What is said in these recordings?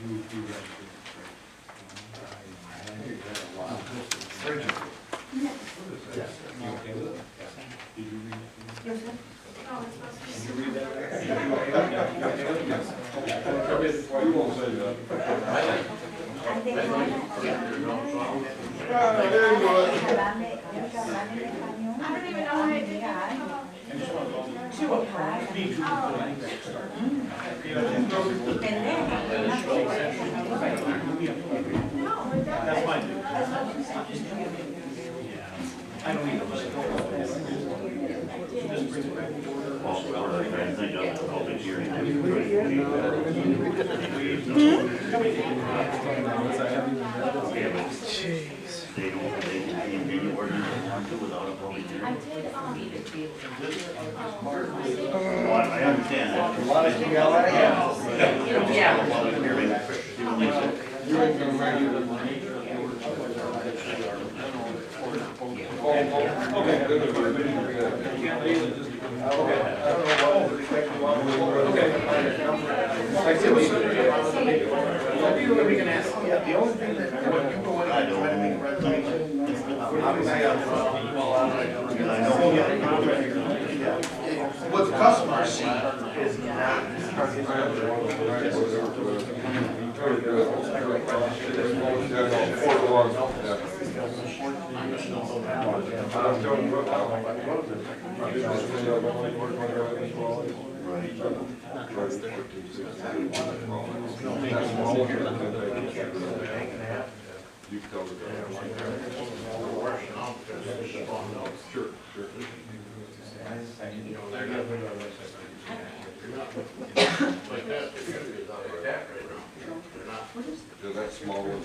I understand that. A lot of what the customers see is not. You can tell the guy. Sure, sure. Yeah, that small one.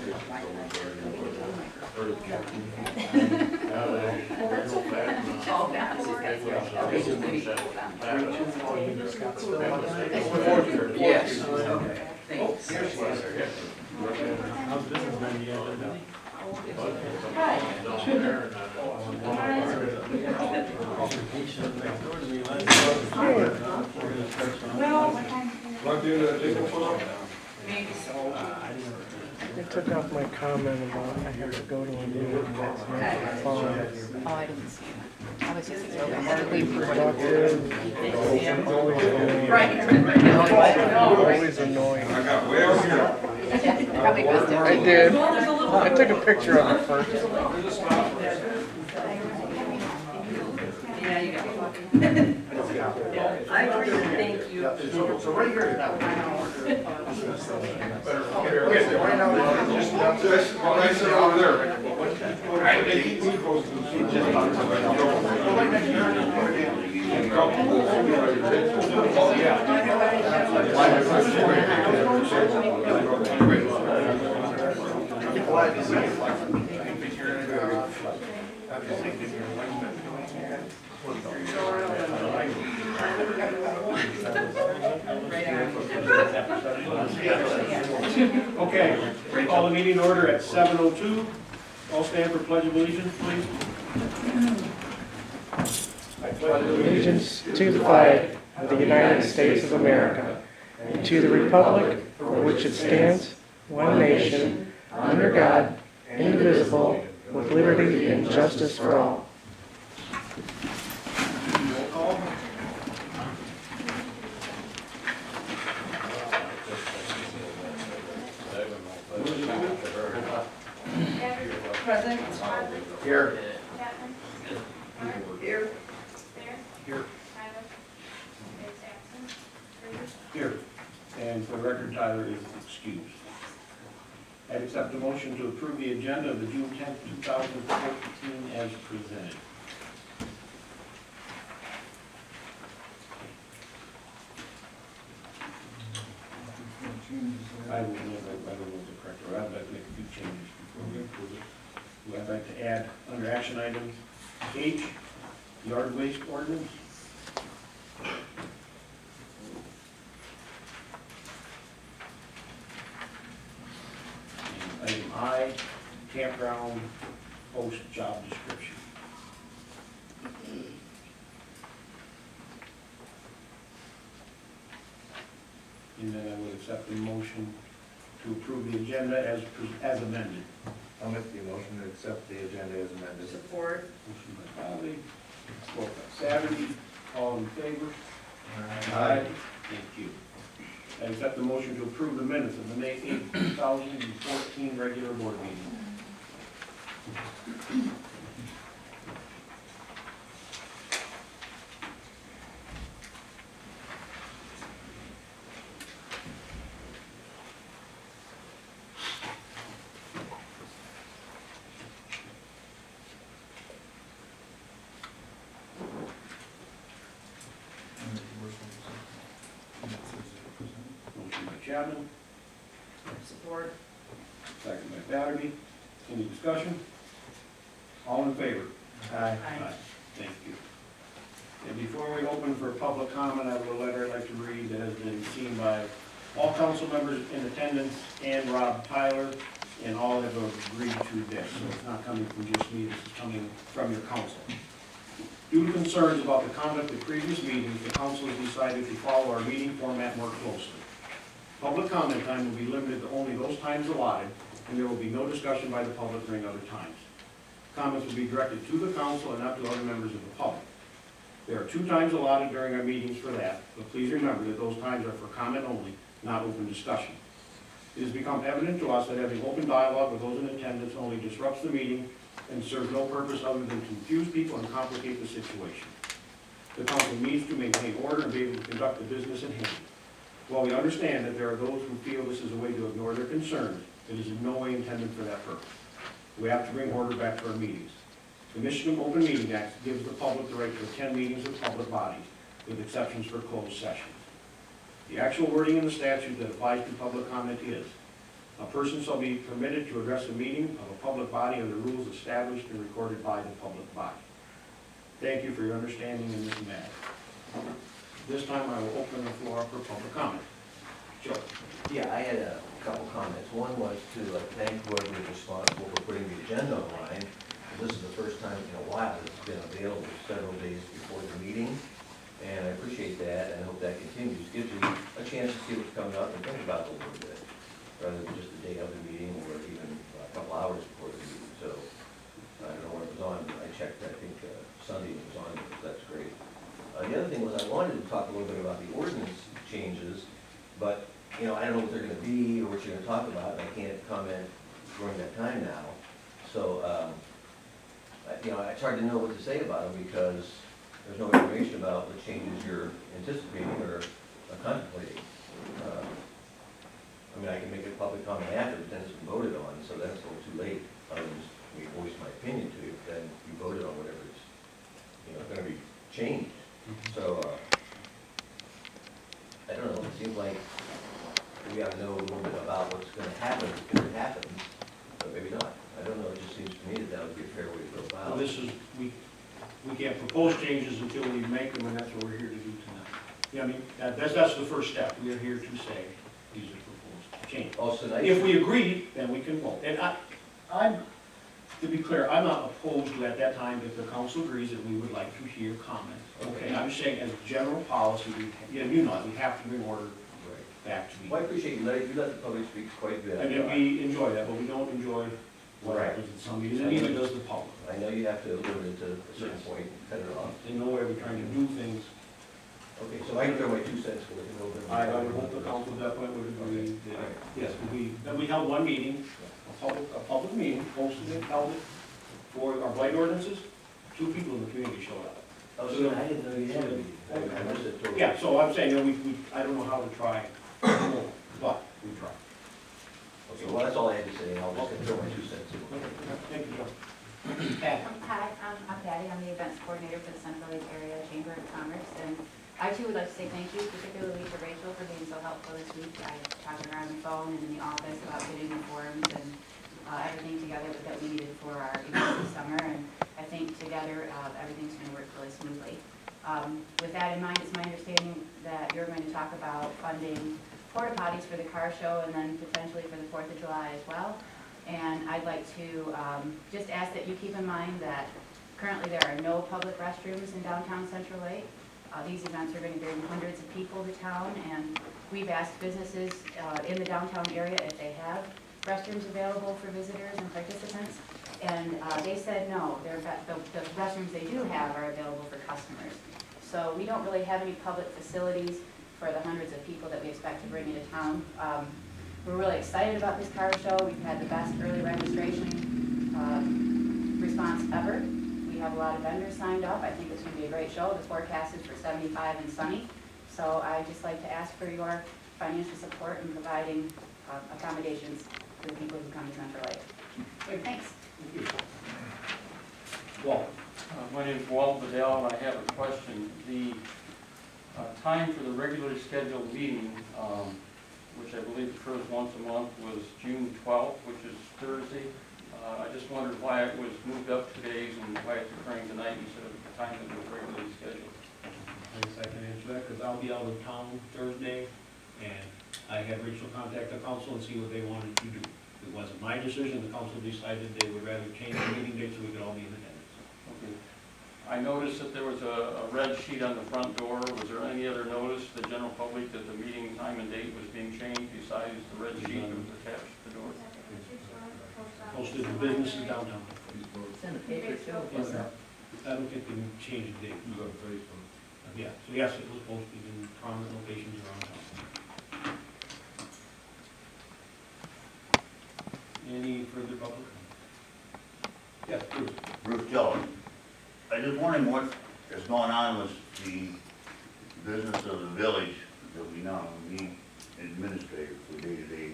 Yes. How's business been? You guys been? I took off my comment about I have to go to a meeting and that's not fun. Oh, I didn't see that. I was just thinking, I had to leave. Always annoying. I got way over here. Probably missed it. I did. I took a picture of it first. Yeah, you got it. I agree, thank you. So right here. Right now, just right there over there. Okay, call the meeting order at 7:02. All stand for pledge of allegiance, please. Allegiance to the flag of the United States of America and to the republic for which it stands, one nation, under God, indivisible, with liberty and justice for all. Present. Here. Chapman. Here. Thier. Here. Tyler. Is absent. Kruse. Here. And for the record, Tyler is excused. I'd accept the motion to approve the agenda of the June 10th, 2014 as presented. I will move the correct, or I'd like to make a few changes before we approve it. I'd like to add, under action items, H, yard waste ordinance. And item I, campground post job description. And then I would accept the motion to approve the agenda as amended. I'll make the motion to accept the agenda as amended. Support. Motion by Bodley, support by Batterbee, all in favor? Aye. Thank you. I accept the motion to approve the minutes of the May 8th, 2014 regular board meeting. Motion by Chapman, Support. second by Batterbee. Any discussion? All in favor? Aye. Thank you. And before we open for public comment, I have a letter I'd like to read that has been seen by all council members in attendance and Rob Tyler, and all have agreed to this. So it's not coming from just me, this is coming from your council. Due to concerns about the conduct of previous meetings, the council has decided to follow our meeting format more closely. Public comment time will be limited to only those times allotted, and there will be no discussion by the public during other times. Comments will be directed to the council and not to other members of the public. There are 2 times allotted during our meetings for that, but please remember that those times are for comment only, not open discussion. It has become evident to us that having open dialogue with those in attendance only disrupts the meeting and serves no purpose other than to confuse people and complicate the situation. The council needs to maintain order and be able to conduct the business at hand. While we understand that there are those who feel this is a way to ignore their concerns, it is in no way intended for that purpose. We have to bring order back to our meetings. The Michigan Open Meeting Act gives the public the right to attend meetings of public bodies, with exceptions for closed sessions. The actual wording in the statute that applies to public comment is, a person shall be permitted to address a meeting of a public body under rules established and recorded by the public body. Thank you for your understanding in this matter. This time I will open the floor for public comment. Joe? Yeah, I had a couple comments. One was to thank whoever is responsible for putting the agenda online. This is the first time in a while it's been available several days before the meeting, and I appreciate that, and I hope that continues. Gives you a chance to see what's coming up and think about it a little bit, rather than just the day of the meeting or even a couple hours before the meeting. So, I don't know when it was on, I checked, I think Sunday it was on, that's great. The other thing was I wanted to talk a little bit about the ordinance changes, but, you know, I don't know what they're gonna be or what you're gonna talk about, and I can't comment during that time now. So, you know, it's hard to know what to say about them because there's no information about the changes you're anticipating or contemplating. I mean, I can make a public comment after, but then it's been voted on, so then it's a little too late. I would just voice my opinion to you, then you voted on whatever is, you know, gonna be changed. So, I don't know, it seems like we ought to know a little bit about what's gonna happen if it happens, but maybe not. I don't know, it just seems to me that that would be a fair way to go Well, about. this is, we can't propose changes until we make them, and that's what we're here to do tonight. Yeah, I mean, that's the first step. We are here to say, these are proposed changes. Also, tonight. If we agree, then we can vote. And I'm, to be clear, I'm not opposed to at that time if the council agrees that we would like to hear comments. Okay, I'm saying as general policy, we, you know, we have to bring order back to Well, I me. appreciate you let the public speak quite good. And then we enjoy that, but we don't enjoy what Right. happens at some meetings, and neither does the public. I know you have to limit it to a certain point, and cut it off. In no way are we trying to do things. Okay, so I can throw my 2 cents for it a little bit. I would hope the council at that point would agree that, yes, that we held one meeting, a public meeting, posted it, held it for our blight ordinances. 2 people in the community showed up. Oh, so I didn't know you had a meeting. I missed it totally. Yeah, so I'm saying, you know, I don't know how to try more, but we try. Okay, well, that's all I had to say, I'll just throw my 2 cents in. Thank you, Joe. Pat? Hi, I'm Patty. I'm the events coordinator for the Central Lake Area Chamber of Commerce. And I too would like to say thank you, particularly to Rachel for being so helpful this week. I talked to her on the phone and in the office about getting the forms and everything together that we needed for our event this summer. And I think together everything's going to work really smoothly. With that in mind, it's my understanding that you're going to talk about funding porta potties for the car show and then potentially for the 4th of July as well. And I'd like to just ask that you keep in mind that currently there are no public restrooms in downtown Central Lake. These events are going to bring hundreds of people to town, and We've asked businesses in the downtown area if they have restrooms available for visitors and participants, and they said no. The restrooms they do have are available for customers. So we don't really have any public facilities for the hundreds of people that we expect to bring into town. We're really excited about this car show. We've had the best early registration response ever. We have a lot of vendors signed up. I think it's going to be a great show. The forecast is for 75 and sunny. So I'd just like to ask for your financial support in providing accommodations for the people who come to Central Lake. Thanks. Walt? My name is Walt Bedell, and I have a question. The time for the regularly scheduled meeting, which I believe occurs once a month, was June 12th, which is Thursday. I just wondered why it was moved up 2 days and why it's occurring tonight instead of the time that was regularly scheduled. I guess I can answer that, because I'll be out of town Thursday, and I had Rachel contact the council and see what they wanted to do. It wasn't my decision, the council decided they would rather change the meeting date so we could all be in attendance. Okay. I noticed that there was a red sheet on the front door. Was there any other notice to the general public that the meeting time and date was being changed besides the red sheet that was attached to the door? Posted in businesses downtown. It's in the paper too. Yes, sir. I don't think they changed the date. Yeah, so yes, it was posted in prominent locations around town. Any further public? Yes, please. Bruce Jello. I just wondering what is going on with the business of the village that we now need administrator for day-to-day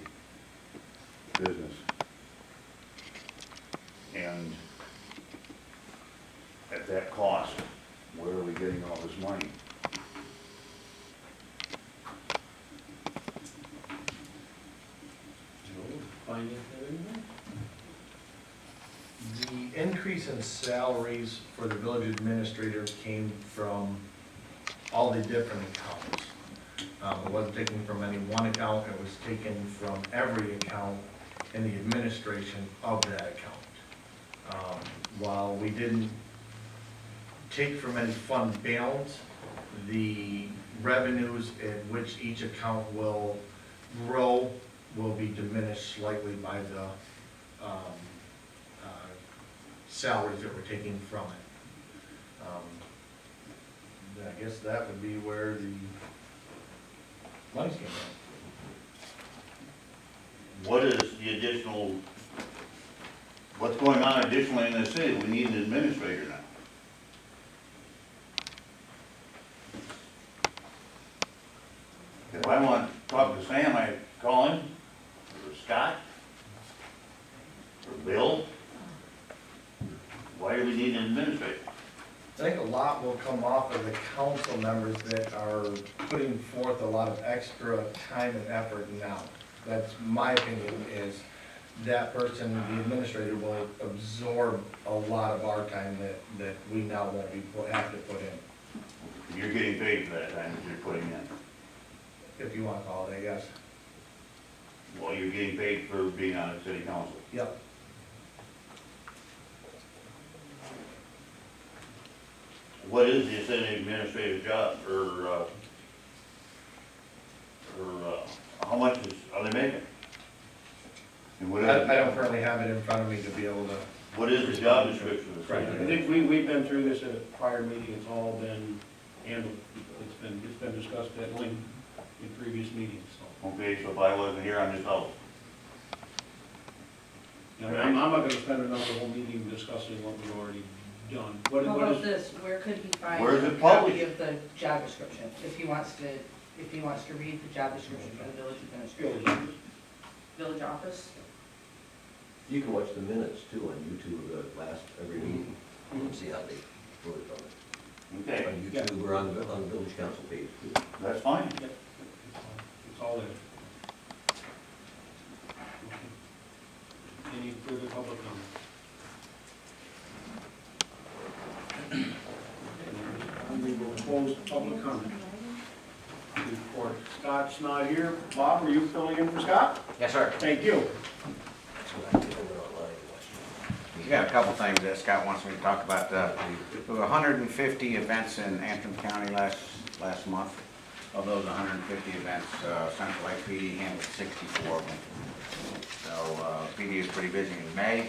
business. And at that cost, where are we getting all this money? Finance, everything? The increase in salaries for the village administrator came from all the different accounts. It wasn't taken from any one account, it was taken from every account in the administration of that account. While we didn't take from any fund balance, the revenues in which each account will grow will be diminished slightly by the salaries that we're taking from it. I guess that would be where the money's came from. What is the additional, what's going on additionally in the city? We need an administrator now. If I want to talk to Sam, I call him, or Scott, or Bill. Why do we need an administrator? I think a lot will come off of the council members that are putting forth a lot of extra time and effort now. That's my opinion, is that person, the administrator, will absorb a lot of our time that we now won't have to put in. You're getting paid for that time that you're putting in. If you want to call it, I guess. Well, you're getting paid for being on the city council. Yep. What is the city administrative job, or how much are they making? And what is, I don't currently have it in front of me to be able to. what is the job description of the Right. city? I think we've been through this at a prior meeting, it's all been handled, it's been discussed at length in previous meetings, so. Okay, so if I wasn't here, I'm just out. I'm not gonna spend another whole meeting discussing what we've already done. What How what about is, this, where could he find Where is a it copy published? of the job description, if he wants to read the job description for the village administrator? Village office? You can watch the minutes too on YouTube, every meeting, and see how they voted on it. Okay, On YouTube or on the village council page too. that's fine. it's all there. Any further public comment? We will close public comment. Report. Scott's not here. Bob, are you filling in for Scott? Yes, sir. Thank you. We got a couple things that Scott wants me to talk about. There were 150 events in Antrim County last month. Of those 150 events, Central Lake PD handled 64 of them. So PD is pretty busy in May.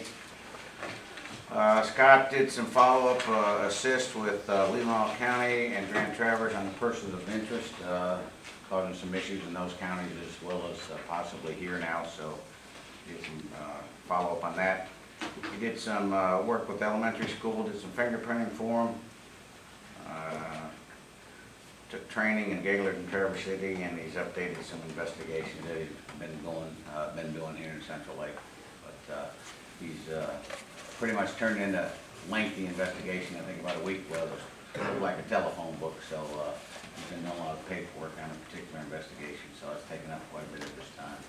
Scott did some follow-up assist with Leelanau County and Grand Traverse on the persons of interest, causing some issues in those counties as well as possibly here now, so did some follow-up on that. He did some work with elementary school, did some fingerprinting for them, took training in Gaylord and Traverse City, and he's updated some investigations that he's been doing here in Central Lake. But he's pretty much turned in a lengthy investigation, I think about a week, well, it was like a telephone book, so he's been doing a lot of paperwork on a particular investigation, so it's taken up quite a bit of his time.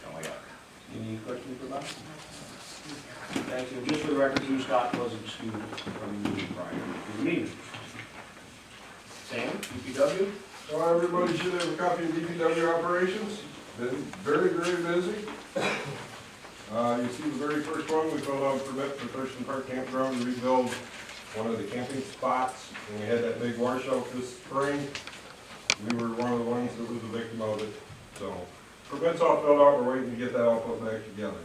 So, yeah. Any questions for Bob? Thank you. Just for the record, Hugh Scott was excused from the meeting prior to the meeting. Sam, DPW? Well, everybody should have a copy of DPW operations. Been very, very busy. You see the very first one, we filled out a permit for Thurston Park Campground to rebuild one of the camping spots. And we had that big washout this spring. We were one of the ones that was a victim of it. So, permits all filled out, we're waiting to get that all put back together.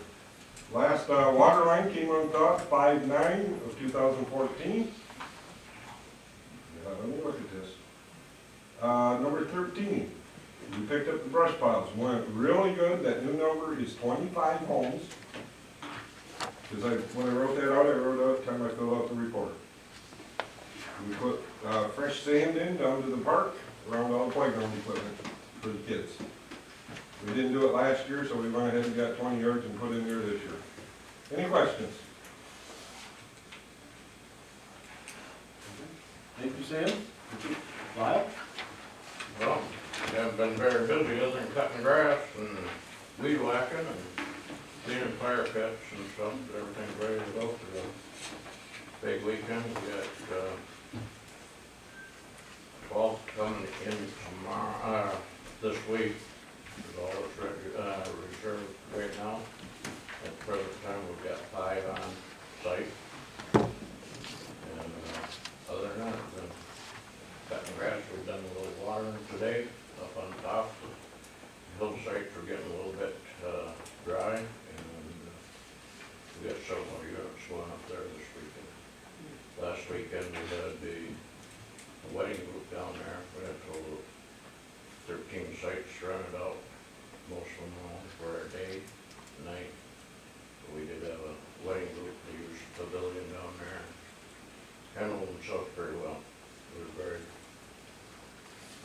Last water line came on top, 5/9 of 2014. Let me look at this. Number 13, we picked up the brush piles, went really good. That new number is 25 homes. Because when I wrote that out, I wrote it out the time I filled out the report. We put fresh sand in down to the park, around all the playground equipment for the kids. We didn't do it last year, so we went ahead and got 20 yards and put in there this year. Any questions? Thank you, Sam. Lyle? Well, we haven't been very busy other than cutting grass and weed whacking and cleaning fire pits and stuff. Everything's ready to go for the big weekend. We got 12 coming in tomorrow, this week. Is all that's reserved right now. At the present time, we've got 5 on site. And other than that, then cutting grass, we've done a little watering today up on top. The hillsides are getting a little bit dry, and we got several units going up there this weekend. Last weekend we had the wedding group down there. We had a total of 13 sites rented out, most of them on for a day, night. We did have a wedding group, they used the pavilion down there. Handled themselves pretty well. It was very,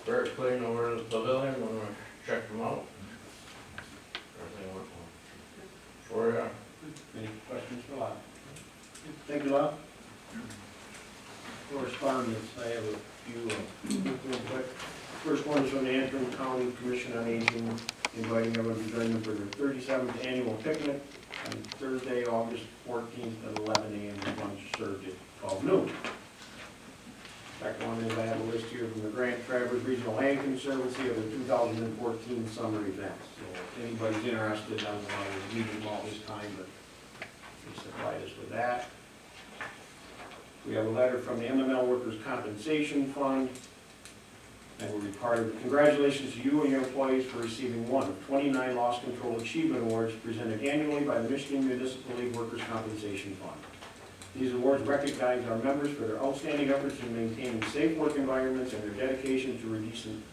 very clean over the pavilion when we checked them out. Everything went well. So, yeah. Any questions for Lyle? Thank you, Lyle. Correspondence, I have a few, real quick. First one is from the Antrim County Commission on Aging, inviting everyone to join them for their 37th annual picnic on Thursday, August 14th at 11 a.m. with lunch served at 12 noon. Second one is I have a list here from the Grand Traverse Regional Land Conservancy of the 2014 summer events. So if anybody's interested, I don't know why we're meeting all this time, but they supplied us with that. We have a letter from the MML Workers' Compensation Fund. And we'll be part of it. Congratulations to you and your employees for receiving one of 29 Loss Control Achievement Awards presented annually by the Michigan Municipal League Workers' Compensation Fund. These awards recognize our members for their outstanding efforts in maintaining safe work environments and their dedication to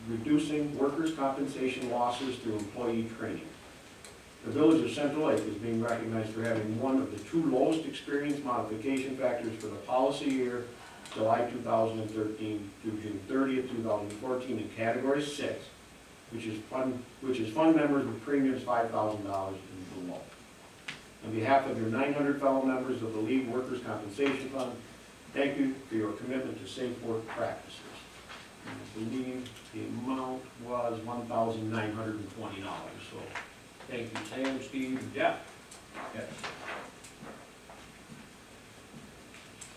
reducing workers' compensation losses through employee training. The Village of Central Lake is being recognized for having one of the 2 lowest experience modification factors for the policy year, July 2013 through June 30th, 2014 in Category 6, which is fund members with premiums $5,000 and below. On behalf of your 900 fellow members of the League Workers' Compensation Fund, thank you for your commitment to safe work practices. And I believe the amount was $1,920. So thank you, Sam, Steve, and Jeff. Yes.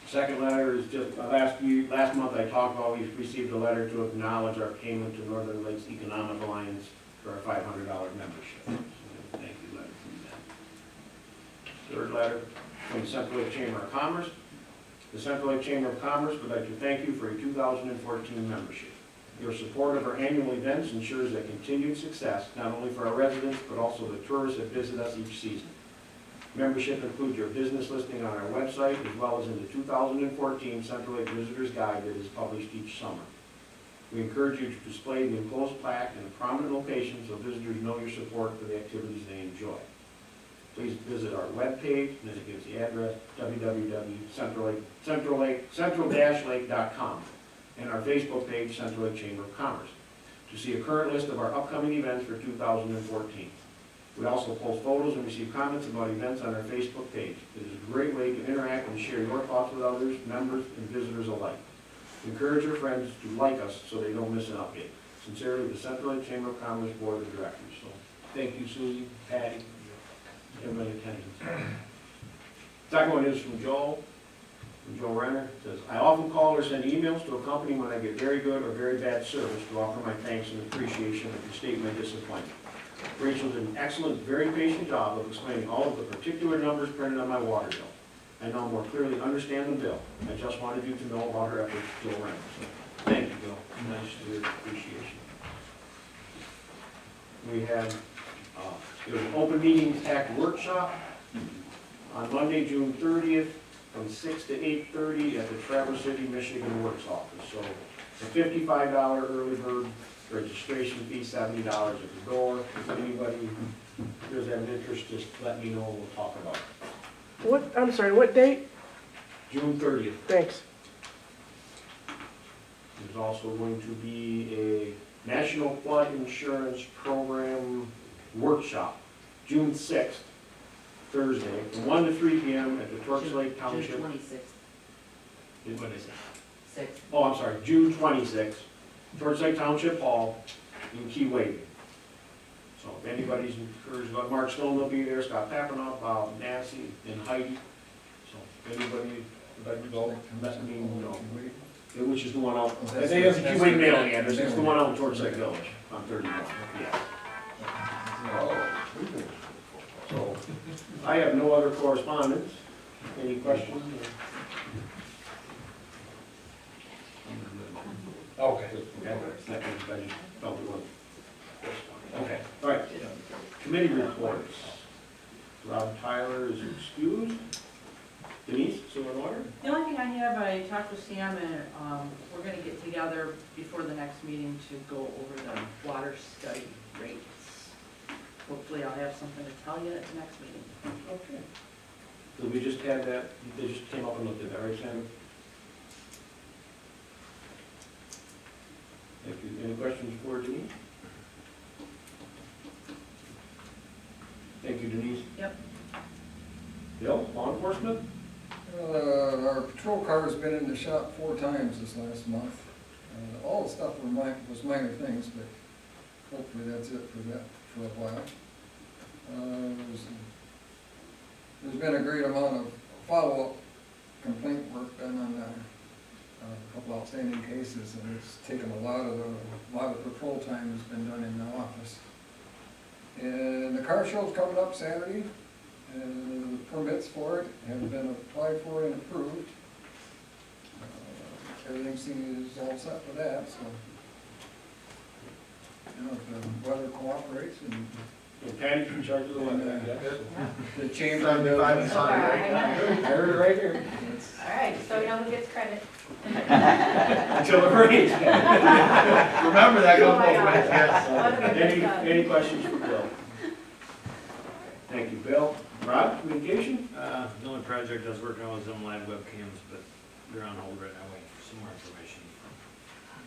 Second letter is just, last month I talked about, we received a letter to acknowledge our payment to Northern Lakes Economic Alliance for our $500 membership. So, thank you, letter from them. Third letter from the Central Lake Chamber of Commerce. The Central Lake Chamber of Commerce would like to thank you for your 2014 membership. Your support of our annual events ensures a continued success, not only for our residents, but also the tourists that visit us each season. Membership includes your business listing on our website, as well as in the 2014 Central Lake Visitors Guide that is published each summer. We encourage you to display the enclosed plaque in a prominent location so visitors know your support for the activities they enjoy. Please visit our webpage, and it gives the address, www.central-lake.com, and our Facebook page, Central Lake Chamber of Commerce, to see a current list of our upcoming events for 2014. We also post photos and receive comments about events on our Facebook page. It is a great way to interact and share your thoughts with others, members, and visitors alike. Encourage your friends to like us so they don't miss an update. Sincerely, the Central Lake Chamber of Commerce Board of Directors. So, thank you, Susie, Patty, everybody attending. Second one is from Joe Renner. It says, I often call or send emails to a company when I get very good or very bad service to offer my thanks and appreciation and to state my disappointment. Rachel did an excellent, very patient job of explaining all of the particular numbers printed on my water bill. I now more clearly understand the bill. I just wanted you to know about her efforts, Joe Renner. So, thank you, Bill. Nice to hear appreciation. We had, there was an Open Meetings Act workshop on Monday, June 30th, from 6 to 8:30 at the Traverse City, Michigan Works office. So, a $55 early bird registration fee, $70 at the door. If anybody does have an interest, just let me know, we'll talk about it. I'm sorry, what date? June 30th. Thanks. There's also going to be a National Flood Insurance Program workshop, June 6th, Thursday, from 1 to 3 p.m. at the Torch Lake Township. June 26th. What is it? 6th. Oh, I'm sorry, June 26th, Torch Lake Township Hall in Key Wade. So if anybody's encouraged, Mark Stone will be there, Scott Papanoff, Bob, Nancy, and Heidi. So if anybody would like to go, let me know. Which is the one out, I think it's a Key Wade mailing address, it's the one out in Torch Lake Village on 31, yeah. So, I have no other correspondence. Any questions? Okay. Okay, all right. Committee reports. Rob Tyler is excused. Denise, sewer and water? The only thing I have, I talked with Sam and, we're gonna get together before the next meeting to go over the water study rates. Hopefully I'll have something to tell you at the next meeting. Okay. So we just had that, they just came up and looked at that, right, Sam? Thank you. Any questions for Denise? Thank you, Denise. Yep. Bill, law enforcement? Our patrol car has been in the shop 4 times this last month. All the stuff was minor things, but hopefully that's it for a while. There's been a great amount of follow-up complaint work done on a couple outstanding cases, and it's taken a lot of patrol time has been done in the office. And the car show's coming up Saturday. The permits for it have been applied for and approved. Everything seems all set for that, so. You know, if the weather cooperates and. Patty's in charge of the weather, The chamber. I heard it right here. All right, so we know who gets credit. Until it rains. Remember that goes both ways, yes. Any questions for Bill? Thank you, Bill. Rob, communication? The only project I was working on was them live webcams, but they're on hold right now, waiting for some more information.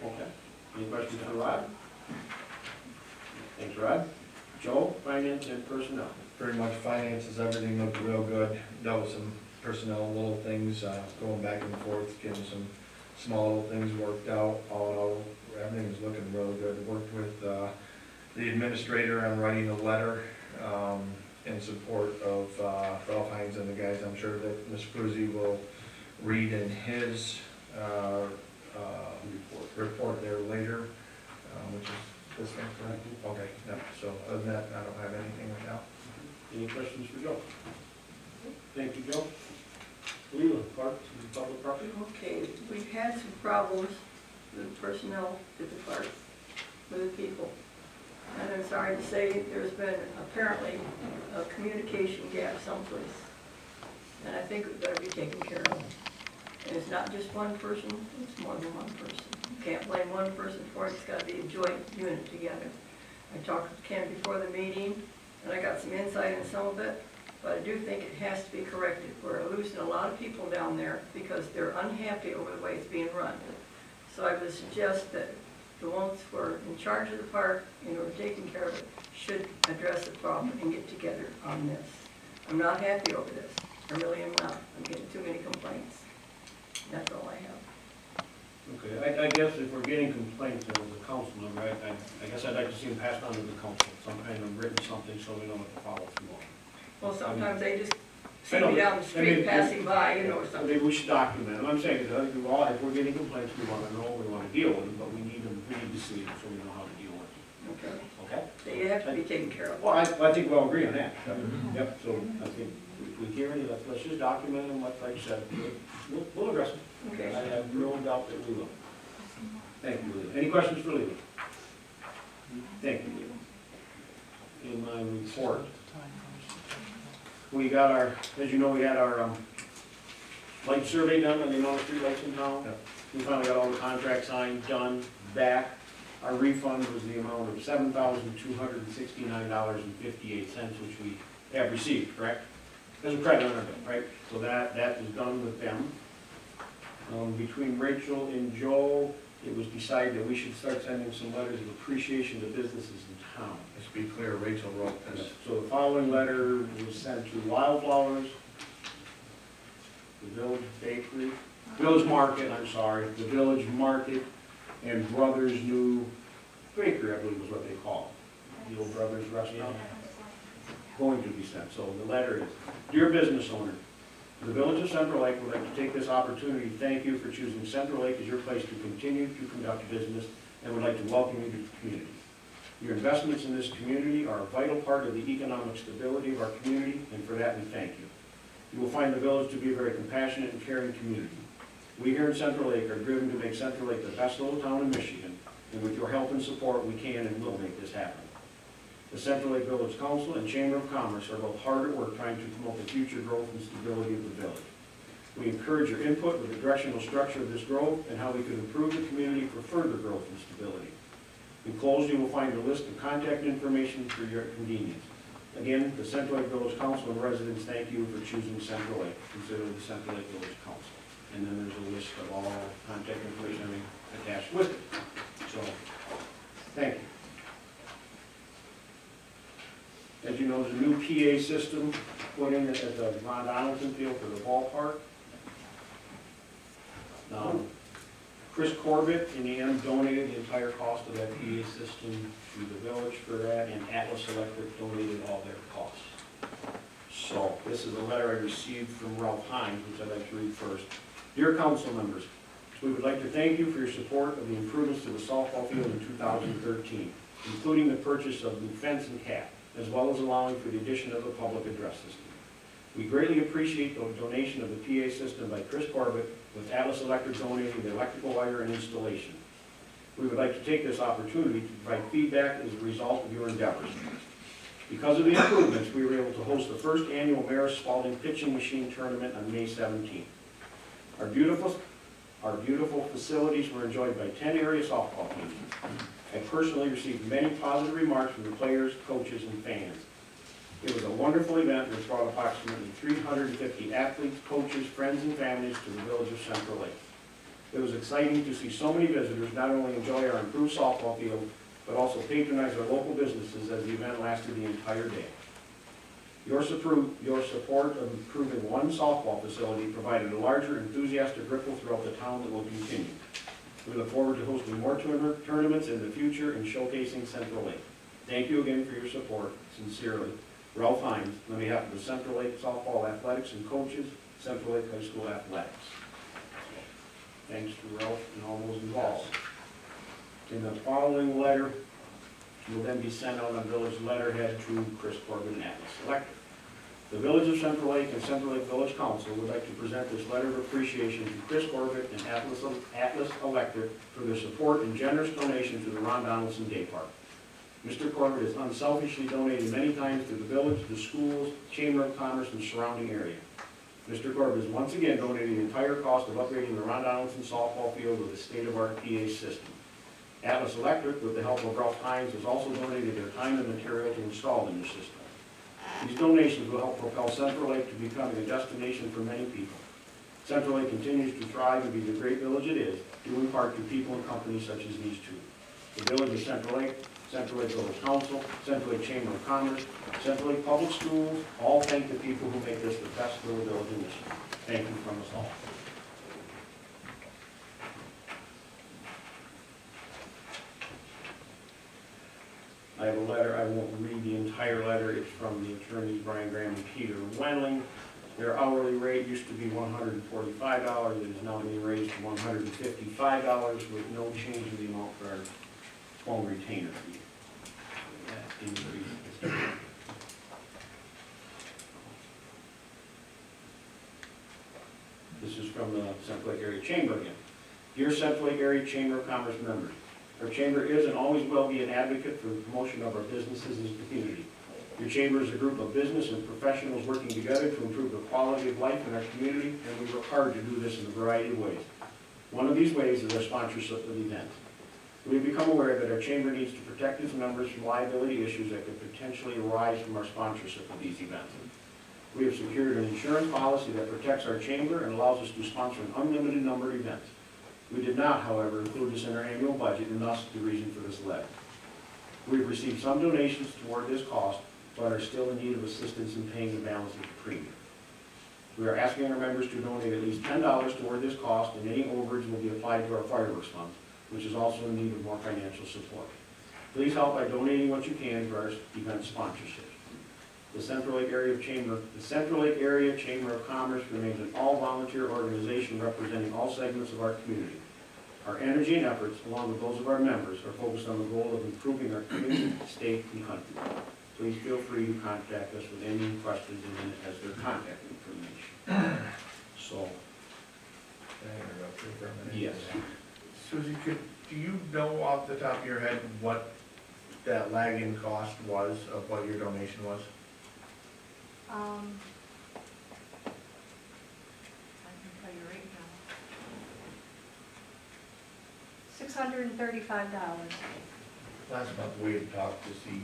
Okay. Any questions for Rod? Thanks, Rod. Joe, finance and personnel. Pretty much finances, everything looked real good. Dealt with some personnel, little things, going back and forth, getting some small little things worked out. All in all, everything's looking really good. Worked with the administrator on writing a letter in support of Ralph Hines and the guys. I'm sure that Ms. Kruse will read in his report there later, which is this thing, correct? Okay, no, so other than that, I don't have anything right now. Any questions for Joe? Thank you, Joe. Leland, Parks and Public Property? Okay, we've had some problems the personnel to the park, with the people. And I'm sorry to say, there's been apparently a communication gap someplace. And I think it better be taken care of. And it's not just one person, it's more than one person. You can't blame one person for it, it's gotta be a joint unit together. I talked to Ken before the meeting, and I got some insight in some of it, but I do think it has to be corrected. We're losing a lot of people down there because they're unhappy over the way it's being run. So I would suggest that the ones who are in charge of the park and who are taking care of it should address the problem and get together on this. I'm not happy over this. I really am not. I'm getting too many complaints. That's all I have. Okay, I guess if we're getting complaints as a council member, I guess I'd like to see them passed on to the council, some kind of written something so we know what to follow through on. Well, sometimes they just see I know, me down the I street mean, passing by, you know, or something. Maybe we should document them. I'm saying, I think we all, if we're getting complaints, we want to know, we want to deal with them, but we need them, we need to see them so we know how to deal with them. Okay. Okay? They have to be taken care of. Well, I think we all agree on that. Yep, so I think if we hear any, let's just document them, like you said, we'll address them. Okay. I have no doubt that we will. Thank you, Leland. Any questions for Leland? Thank you, Leland. In my report, we got our, as you know, we had our light survey done on the amount of streetlights in town. We finally got all the contracts signed, done, back. Our refund was the amount of $7,269.58, which we have received, correct? There's a credit on our bill, right? So that is done with them. Between Rachel and Joe, it was decided that we should start sending some letters of appreciation to businesses in town. Let's be clear, Rachel wrote this. So the following letter was sent to Wildflowers, the Village Bakery, Village Market, I'm sorry, the Village Market, and Brothers New Bakery, I believe is what they call it. The old Brothers Restaurant. Going to be sent. So the letter is, Dear business owner, the Village of Central Lake would like to take this opportunity to thank you for choosing Central Lake as your place to continue to conduct business and would like to welcome you to the community. Your investments in this community are a vital part of the economic stability of our community, and for that we thank you. You will find the village to be a very compassionate and caring community. We here in Central Lake are driven to make Central Lake the best little town in Michigan, and with your help and support, we can and will make this happen. The Central Lake Village Council and Chamber of Commerce are both hard at work trying to promote the future growth and stability of the village. We encourage your input with the directional structure of this growth and how we could improve the community for further growth and stability. Enclosed, you will find a list of contact information for your convenience. Again, the Central Lake Village Council and residents thank you for choosing Central Lake. Consider the Central Lake Village Council. And then there's a list of all contact information attached with it. So, thank you. As you know, there's a new PA system put in at the Ron Donaldson Field for the ballpark. Chris Corbett in the end donated the entire cost of that PA system to the village for that, and Atlas Electric donated all their costs. So, this is a letter I received from Ralph Hines, which I'd like to read first. Dear council members, we would like to thank you for your support of the improvements to the softball field in 2013, including the purchase of new fence and cap, as well as allowing for the addition of the public address system. We greatly appreciate the donation of the PA system by Chris Corbett, with Atlas Electric donating the electrical wire and installation. We would like to take this opportunity to provide feedback as a result of your endeavors. Because of the improvements, we were able to host the first annual Maris Spalding Pitching Machine Tournament on May 17th. Our beautiful facilities were enjoyed by 10 area softball teams. I personally received many positive remarks from the players, coaches, and fans. It was a wonderful event which brought approximately 350 athletes, coaches, friends, and families to the village of Central Lake. It was exciting to see so many visitors not only enjoy our improved softball field, but also patronize our local businesses as the event lasted the entire day. Your support of improving one softball facility provided a larger, enthusiastic ripple throughout the town that will continue. We look forward to hosting more tournaments in the future and showcasing Central Lake. Thank you again for your support. Sincerely, Ralph Hines, on behalf of the Central Lake Softball Athletics and coaches, Central Lake High School Athletics. Thanks to Ralph and all those involved. In the following letter, will then be sent out on village letterhead to Chris Corbin and Atlas Electric. The Village of Central Lake and Central Lake Village Council would like to present this letter of appreciation to Chris Corbett and Atlas Electric for their support and generous donation to the Ron Donaldson Day Park. Mr. Corbett has unselfishly donated many times to the village, the schools, Chamber of Commerce, and surrounding area. Mr. Corbett has once again donated the entire cost of upgrading the Ron Donaldson softball field with a state-of-the-art PA system. Atlas Electric, with the help of Ralph Hines, has also donated their time and material to install the new system. These donations will help propel Central Lake to becoming a destination for many people. Central Lake continues to thrive and be the great village it is, due in part to people and companies such as these two. The Village of Central Lake Village Council, Central Lake Chamber of Commerce, Central Lake Public Schools, all thank the people who make this the best little village in Michigan. Thank you from us all. I have a letter, I won't read the entire letter, it's from the attorneys Brian Graham and Peter Wendling. Their hourly rate used to be $145, it is now being raised to $155 with no change in the amount for our phone retainer fee. That increase. This is from the Central Lake Area Chamber again. Dear Central Lake Area Chamber of Commerce members, our chamber is and always will be an advocate for the promotion of our businesses in the community. Your chamber is a group of business and professionals working together to improve the quality of life in our community, and we work hard to do this in a variety of ways. One of these ways is our sponsorship of events. We have become aware that our chamber needs to protect its members from liability issues that could potentially arise from our sponsorship of these events. We have secured an insurance policy that protects our chamber and allows us to sponsor an unlimited number of events. We did not, however, include this in our annual budget, and thus the reason for this letter. We have received some donations toward this cost, but are still in need of assistance in paying the balance of the premium. We are asking our members to donate at least $10 toward this cost, and any overage will be applied to our fireworks fund, which is also in need of more financial support. Please help by donating what you can for our event sponsorship. The Central Lake Area Chamber of Commerce remains an all-volunteer organization representing all segments of our community. Our energy and efforts, along with those of our members, are focused on the goal of improving our community, state, and country. Please feel free to contact us with any questions and as their contact information. So, Can I interrupt you for a minute? yes. Susie, do you know off the top of your head what that lagging cost was of what your donation was? I can tell you right now. $635. Last month, we had talked to see,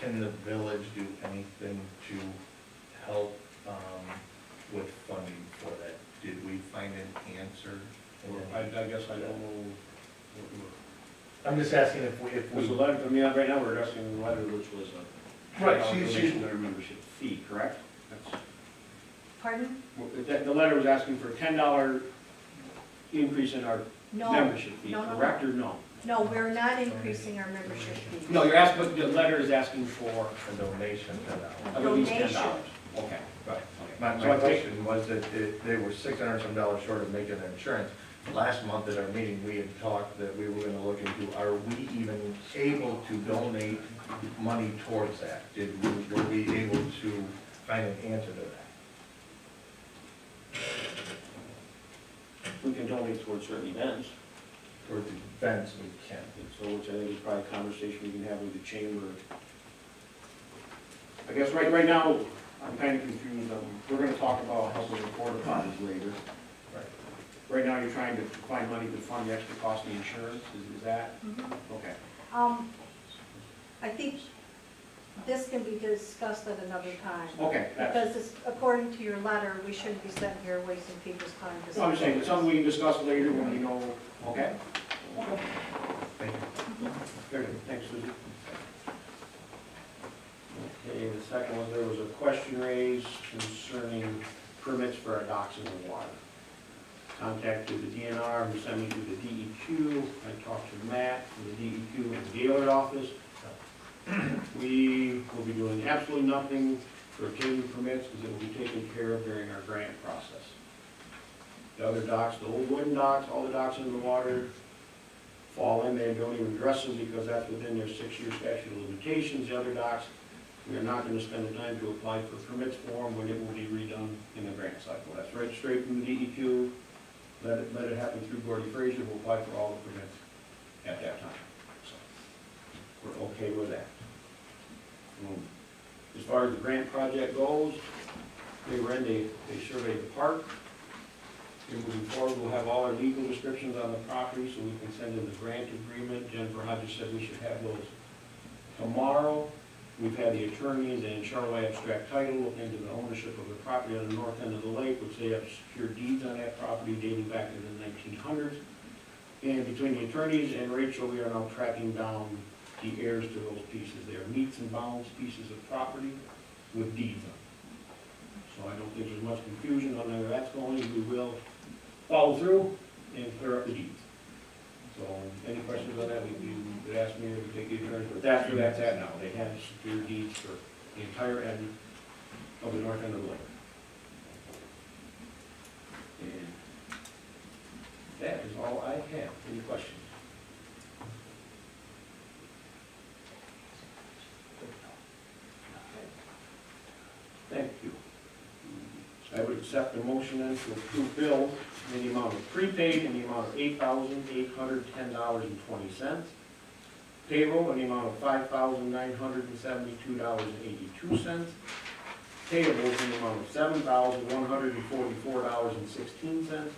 can the village do anything to help with funding for that? Did we find an answer? I guess I don't know. I'm just asking if Was we. the letter, I mean, right now we're addressing the letter, which was a Right, donation to our membership fee, correct? That's, Pardon? the letter was asking for a $10 increase in our No. membership fee, No, no, correct or no? No, we're not increasing our membership fee. No, you're asking, but the letter is asking for A donation to that. at least $10. Donation. Okay. Right. Okay. My So I think- question was that they were $600 some short of making their insurance. Last month at our meeting, we had talked that we were gonna look into, are we even able to donate money towards that? Were we able to find an answer to that? We can donate towards certain events, Towards the events we can. and so which I think is probably a conversation we can have with the chamber. I guess right now, I'm kind of confused. We're gonna talk about helping with porta potties later. Right. Right now, you're trying to find money to fund the extra cost of the insurance, is that? Okay. I think this can be discussed at another time. Okay, Because it's, according to your letter, we shouldn't be sitting here wasting people's time. so I'm saying, it's something we can discuss later when we know, okay? Thank you. Very good, thanks, Susie. Okay, the second was, there was a question raised concerning permits for our docks in the water. Contacted the DNR, who sent me to the DEQ. I talked to Matt from the DEQ and Gaylord office. We will be doing absolutely nothing for obtaining permits because it will be taken care of during our grant process. The other docks, the old wooden docks, all the docks in the water fall in there, don't even address them because that's within their 6-year statute of limitations. The other docks We are not gonna spend the time to apply for permits form when it will be redone in the grant cycle. That's right straight from the DEQ. Let it happen through Gordy Fraser, we'll apply for all the permits at that time. So, we're okay with that. As far as the grant project goes, they surveyed the park. And moving forward, we'll have all our legal descriptions on the property, so we can send in the grant agreement. Jennifer Hodges said we should have those tomorrow. We've had the attorneys and Charlotte abstract title look into the ownership of the property on the north end of the lake, which they have secured deeds on that property dating back to the 1900s. And between the attorneys and Rachel, we are now tracking down the heirs to those pieces. They are meets and bounds pieces of property with deeds on them. So I don't think there's much confusion on where that's going. We will follow through and clear up the deeds. So any questions on that, you could ask me or you could take the attorney, but that's where that's at now. They have secure deeds for the entire end of the north end of the lake. And that is all I have. Any questions? Thank you. I would accept the motion then to approve bills in the amount of prepaid in the amount of $8,810.20. Payroll in the amount of $5,972.82. Payables in the amount of $7,144.16.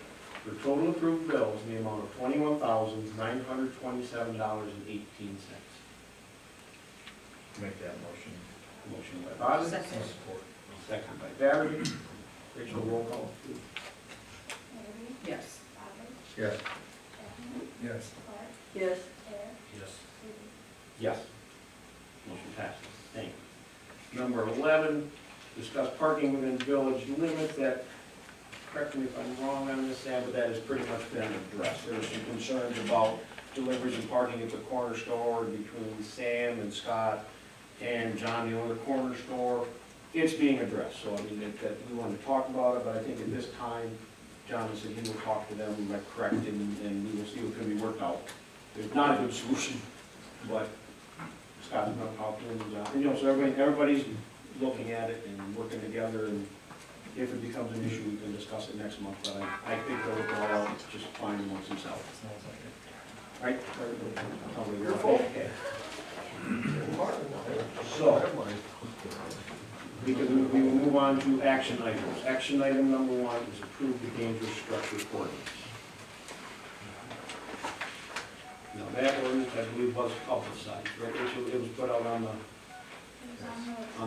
For total approved bills in the amount of $21,927.18. Make that motion. Motion by Bodley. Second. Second by Batterbee. Rachel, roll call. Batterbee? Yes. Bodley? Yes. Chapman? Yes. Clark? Yes. Thier? Yes. Kruse? Yes. Motion passes. Thank you. Number 11, discuss parking within village limits. That, correct me if I'm wrong on this, Sam, but that has pretty much been addressed. There were some concerns about deliveries and parking at the corner store between Sam and Scott and John, the owner of the corner store. It's being addressed, so I mean, that we want to talk about it, but I think at this time, John said he will talk to them, correct, and we will see what can be worked out. There's not a good solution, but Scott's going to talk to him, and John, and, so everybody's looking at it and working together, and if it becomes an issue, we can discuss it next month, but I think they'll work it all out just fine amongst themselves. Right? Tell me you're okay. So, we will move on to action items. Action item number 1 is approve the dangerous structure ordinance. Now, that ordinance, I believe, was publicized, right? It was put out on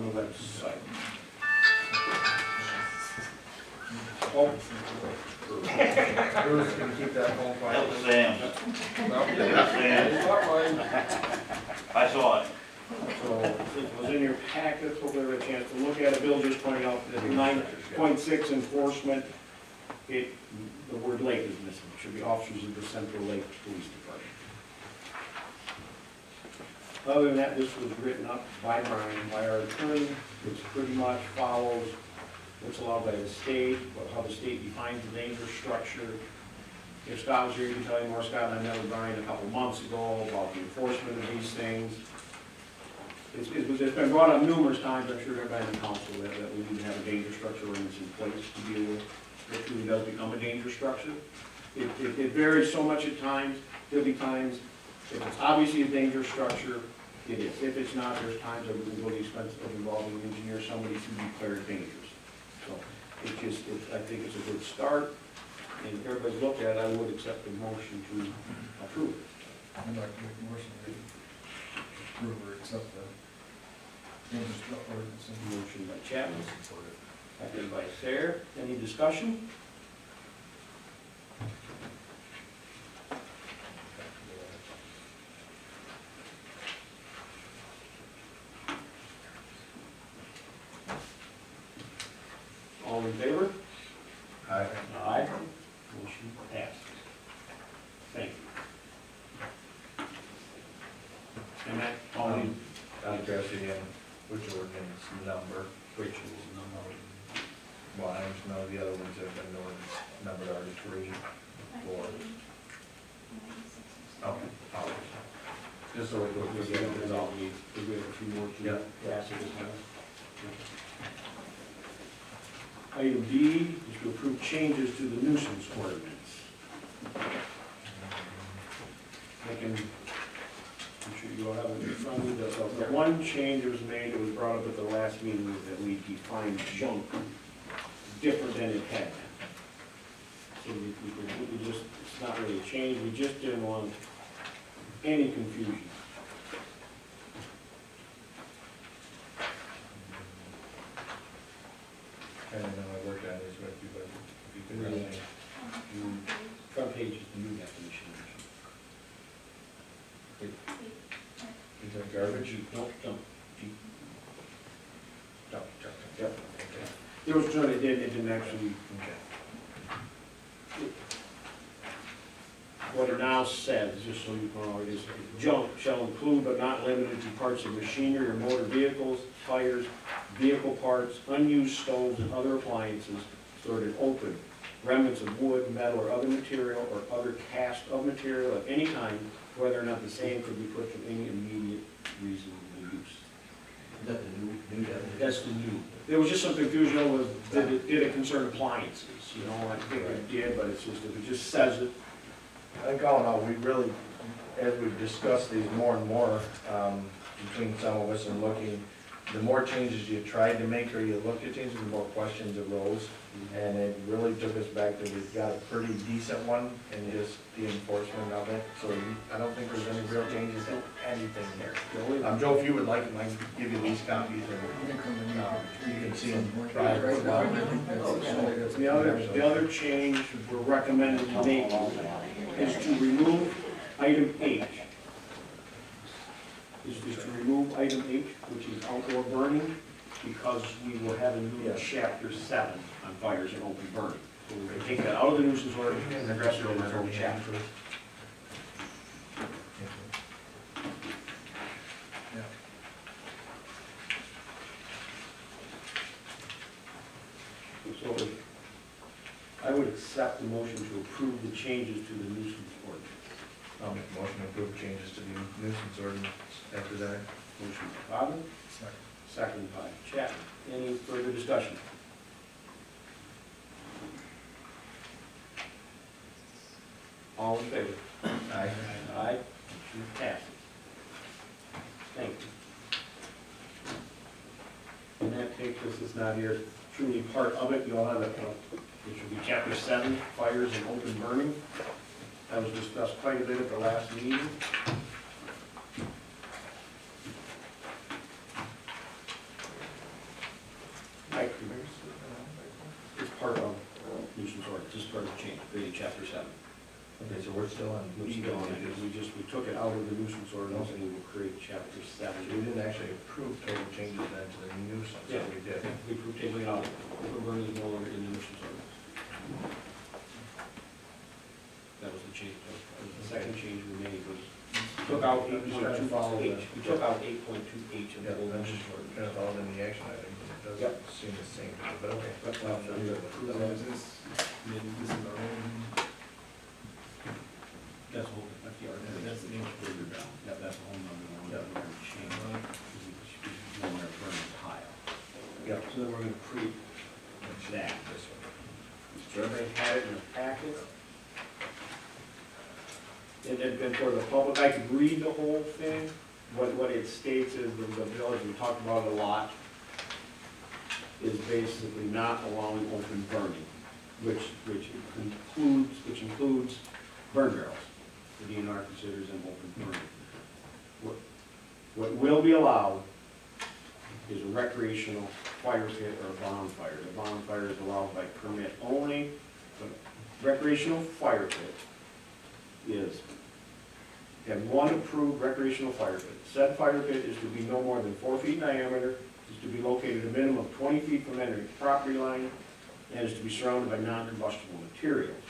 the website. Oh. Kruse, can you keep that phone That quiet? was Sam. I saw it. So it was in your packets, hopefully you had a chance to look at it. Bill just pointed out that 9.6 enforcement, the word lake is missing. It should be officers of the Central Lake Police Department. Other than that, this was written up by Brian, by our attorney. It pretty much follows what's allowed by the state, how the state defines the dangerous structure. If Scott was here, he could tell you more. Scott and I met with Brian a couple months ago about the enforcement of these things. It's been brought up numerous times, I'm sure everybody in the council, that we need to have a dangerous structure ordinance in place to deal with. It truly does become a dangerous structure. It varies so much at times. There'll be times, if it's obviously a dangerous structure, it is. If it's not, there's times that we can go to the expense of involving an engineer, somebody to declare it dangerous. So I think it's a good start, and if everybody's looked at it, I would accept the motion to approve it. I'd like to make a motion to approve or accept the dangerous structure ordinance. Motion by Chapman, seconded by Thier. Any discussion? All in favor? Aye. Aye. Motion passed. Thank you. And that only, I'm interested in which ordinance number, which is number, well, I know the other ones have been numbered already 3, 4. Okay. just so it goes Because through the result. we have a few more Yeah. to pass at this time. Item D is to approve changes to the nuisance ordinance. I'm sure you all have it in front of you. The one change that was made, that was brought up at the last meeting, was that we defined junk different than it had been. So we just, it's not really a change, we just didn't want any confusion. I don't know, I worked on this with you, but if you could really. Front page is the new definition. Is that garbage? Don't. Junk. Yep. There was one that did, it didn't actually, Okay. what it now says, just so you know, it is junk shall include but not limited to parts of machinery or motor vehicles, tires, vehicle parts, unused stoves and other appliances stored in open, remnants of wood, metal, or other material, or other cast of material of any kind, whether or not the same could be put to any immediate reasonable use. Is that the new definition? That's the new. There was just some confusion over, did it concern appliances, you know, I think it did, but it's just, if it just says it, I think all in all, we really, as we've discussed these more and more, between some of us and looking, the more changes you tried to make or you looked at changes, the more questions arose. And it really took us back to, we've got a pretty decent one in just the enforcement of it. So I don't think there's any real changes to anything here. Joe, if you would like, I can give you these copies and you can see them prior. the other change we're recommending to make is to remove item H. Is to remove item H, which is outdoor burning, because we will have a new chapter 7 on fires and open burning. So we're going to take that out of the nuisance ordinance and address it over its own chapter. So I would accept the motion to approve the changes to the nuisance ordinance. I'll make a motion to approve changes to the nuisance ordinance after that. Motion by Bodley, second by Chapman. Any further discussion? All in favor? Aye. Aye. Motion passes. Thank you. And that takes us, it's not here, truly part of it, you all have it, it should be chapter 7, fires and open burning. That was discussed quite a bit at the last meeting. Mike, it's part of nuisance ordinance, it's part of the change, creating chapter 7. Okay, so we're still on. We took it out of the nuisance ordinance and we will create chapter 7. We didn't actually approve total changes then to the nuisance, so we did. We approved taking it out. Open burning is no longer in the nuisance ordinance. That was the change, that was the second change we made was, took out 8.2H. We took out 8.2H of the Yeah, old that's nuisance just ordinance. kind of all in the action item, but it doesn't seem the same, but okay. That's why I'm not here. That's whole, that's the ordinance. That's the inch further down. Yeah, that's a whole nother one. Yeah. We're gonna change. When we're burning tile. Yeah. So then we're gonna create that. So everybody had it in the packet. And then for the public, I could read the whole thing. What it states is the village, we talked about it a lot, is basically not allowing open burning, which includes burn barrels. The DNR considers them open burning. What will be allowed is a recreational fire pit or a bonfire. The bonfire is allowed by permit only. The recreational fire pit is, have one approved recreational fire pit. Said fire pit is to be no more than 4 feet in diameter, is to be located a minimum of 20 feet from any property line, and is to be surrounded by non-combustible materials.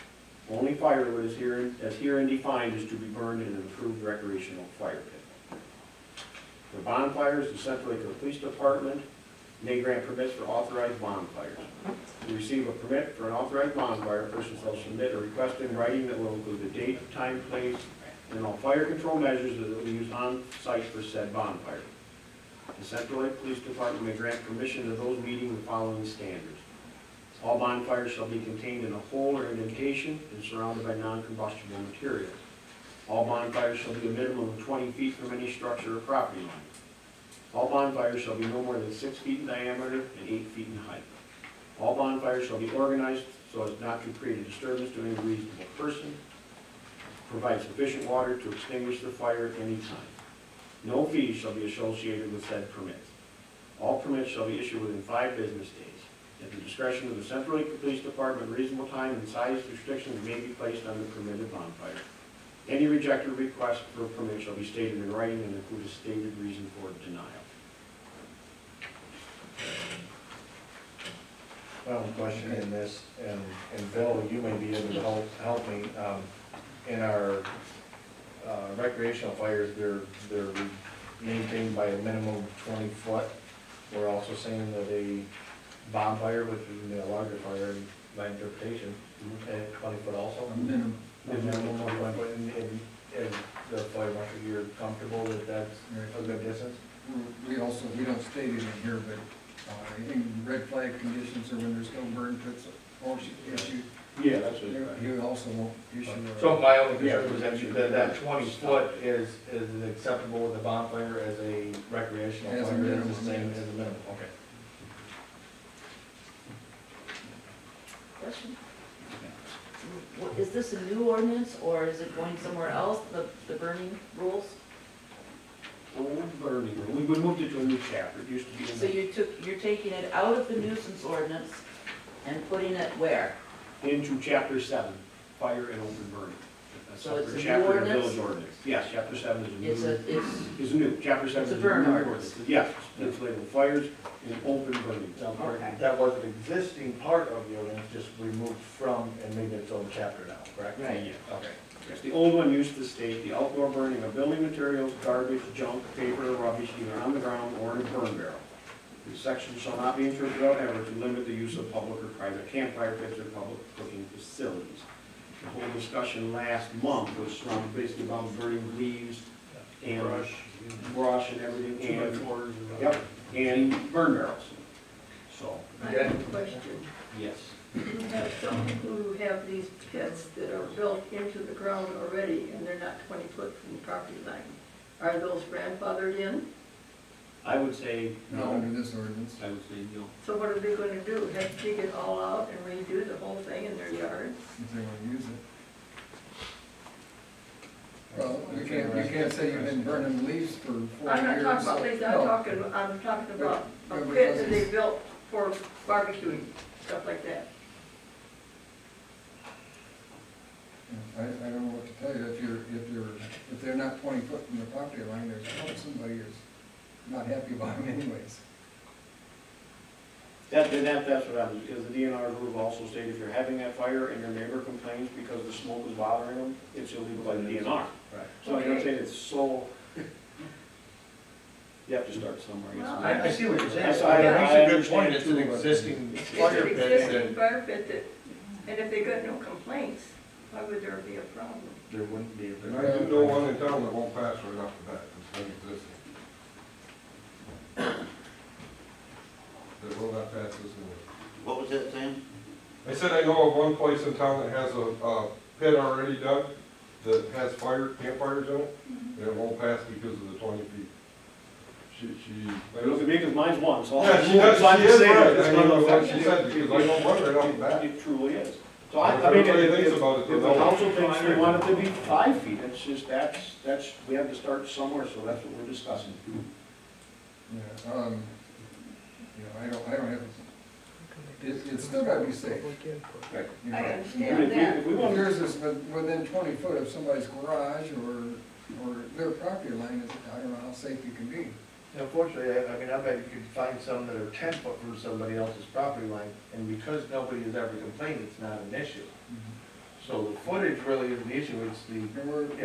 Only firewood is herein defined is to be burned in an approved recreational fire pit. For bonfires, the Central Lake Police Department may grant permits for authorized bonfires. To receive a permit for an authorized bonfire, a person shall submit a request in writing that will include the date, time, place, and all fire control measures that will be used on site for said bonfire. The Central Lake Police Department may grant permission to those meeting the following standards. All bonfires shall be contained in a hole or indentation and surrounded by non-combustible material. All bonfires shall be a minimum of 20 feet from any structure or property line. All bonfires shall be no more than 6 feet in diameter and 8 feet in height. All bonfires shall be organized so as not to create a disturbance to any reasonable person. Provide sufficient water to extinguish the fire at any time. No fees shall be associated with said permits. All permits shall be issued within 5 business days. At the discretion of the Central Lake Police Department, reasonable time and size restrictions may be placed on the permitted bonfire. Any rejected request for a permit shall be stated in writing and include a stated reason for denial. One question in this, and Bill, you may be able to help me. In our recreational fires, they're maintained by a minimum of 20 foot. We're also saying that a bonfire, which is a larger fire, in my interpretation, at 20 foot also. A minimum. A minimum of 20 foot, and the fire marshal, you're comfortable that that's a good distance? We don't state it in here, but in red flag conditions or when there's no burn pits or issue, Yeah, that's what. you also won't issue. So my only concern was that 20 foot is acceptable with the bonfire as a recreational As a fire, minimum, is the same yes. as a minimum, okay. Question? Is this a new ordinance, or is it going somewhere else, the burning rules? Old burning room. We moved it to a new chapter. It used to be in So you're taking it out of the nuisance ordinance and putting it where? into chapter 7, fire and open burning. That's So it's a new chapter in ordinance? village ordinance. Yes, chapter 7 is a new. It's New. Chapter 7 It's a is burn new ordinance. Yes, it's labeled fires and open burning. Okay. That was an existing part of the ordinance, just removed from and made its own chapter now, correct? Right. Yeah. Okay. Yes, the old one used to state the outdoor burning of building materials, garbage, junk, paper, or rubbish, either on the ground or in a burn barrel. This section shall not be interpreted however to limit the use of public or private campfire pits or public cooking facilities. The whole discussion last month was surrounded basically about burning leaves and brush and everything, and, yep, and burn barrels. So, I have a question. yes. You have some who have these pits that are built into the ground already, and they're not 20 foot from the property line. Are those grandfathered in? I would say Not no. under this ordinance. I would say no. So what are they gonna do? Have to dig it all out and redo the whole thing in their yards? If they want to use it. Well, you can't say you've been burning leaves for 40 years. I'm not talking about leaves, No. I'm talking about a But pit because that they it's- built for barbecuing, stuff like that. I don't know what to tell you, if they're not 20 foot from the property line, there's probably somebody who's not happy about them anyways. That's what happens, because the DNR group also stated if you're having that fire and your neighbor complains because the smoke is bothering them, it's illegal by the DNR. Right. So I'm saying it's so, you have to start somewhere. Well, I see what you're saying. That's- I- It makes I a good understand point, it's an too, but- existing It's fire an pit, existing and fire pit that, and if they got no complaints, why would there be a problem? there wouldn't be. And I do know one in town that won't pass right off the bat, it's been existing. That will not pass this one. What was that, Sam? I said I know of one place in town that has a pit already dug that has campfires in it, and it won't pass because of the 20 feet. She. Look at me, because mine's one, so. Yeah, she does, so I'm she is just saying right, it's I gonna know what affect she you. said, because I know one right off the bat. It truly is. So If I mean, everybody thinks if about it, the they'll know. council thinks we want it to be 5 feet, it's just, that's, we have to start somewhere, so that's what we're discussing. Yeah, I don't have, it's still gotta be safe. Right. You know, I I mean, understand that. if we If want, yours is within 20 foot of somebody's garage or their property line, I don't know how safe you can be. Unfortunately, I mean, I bet you could find some that are 10 foot from somebody else's property line, and because nobody has ever complained, it's not an issue. So the footage really isn't the issue, it's the,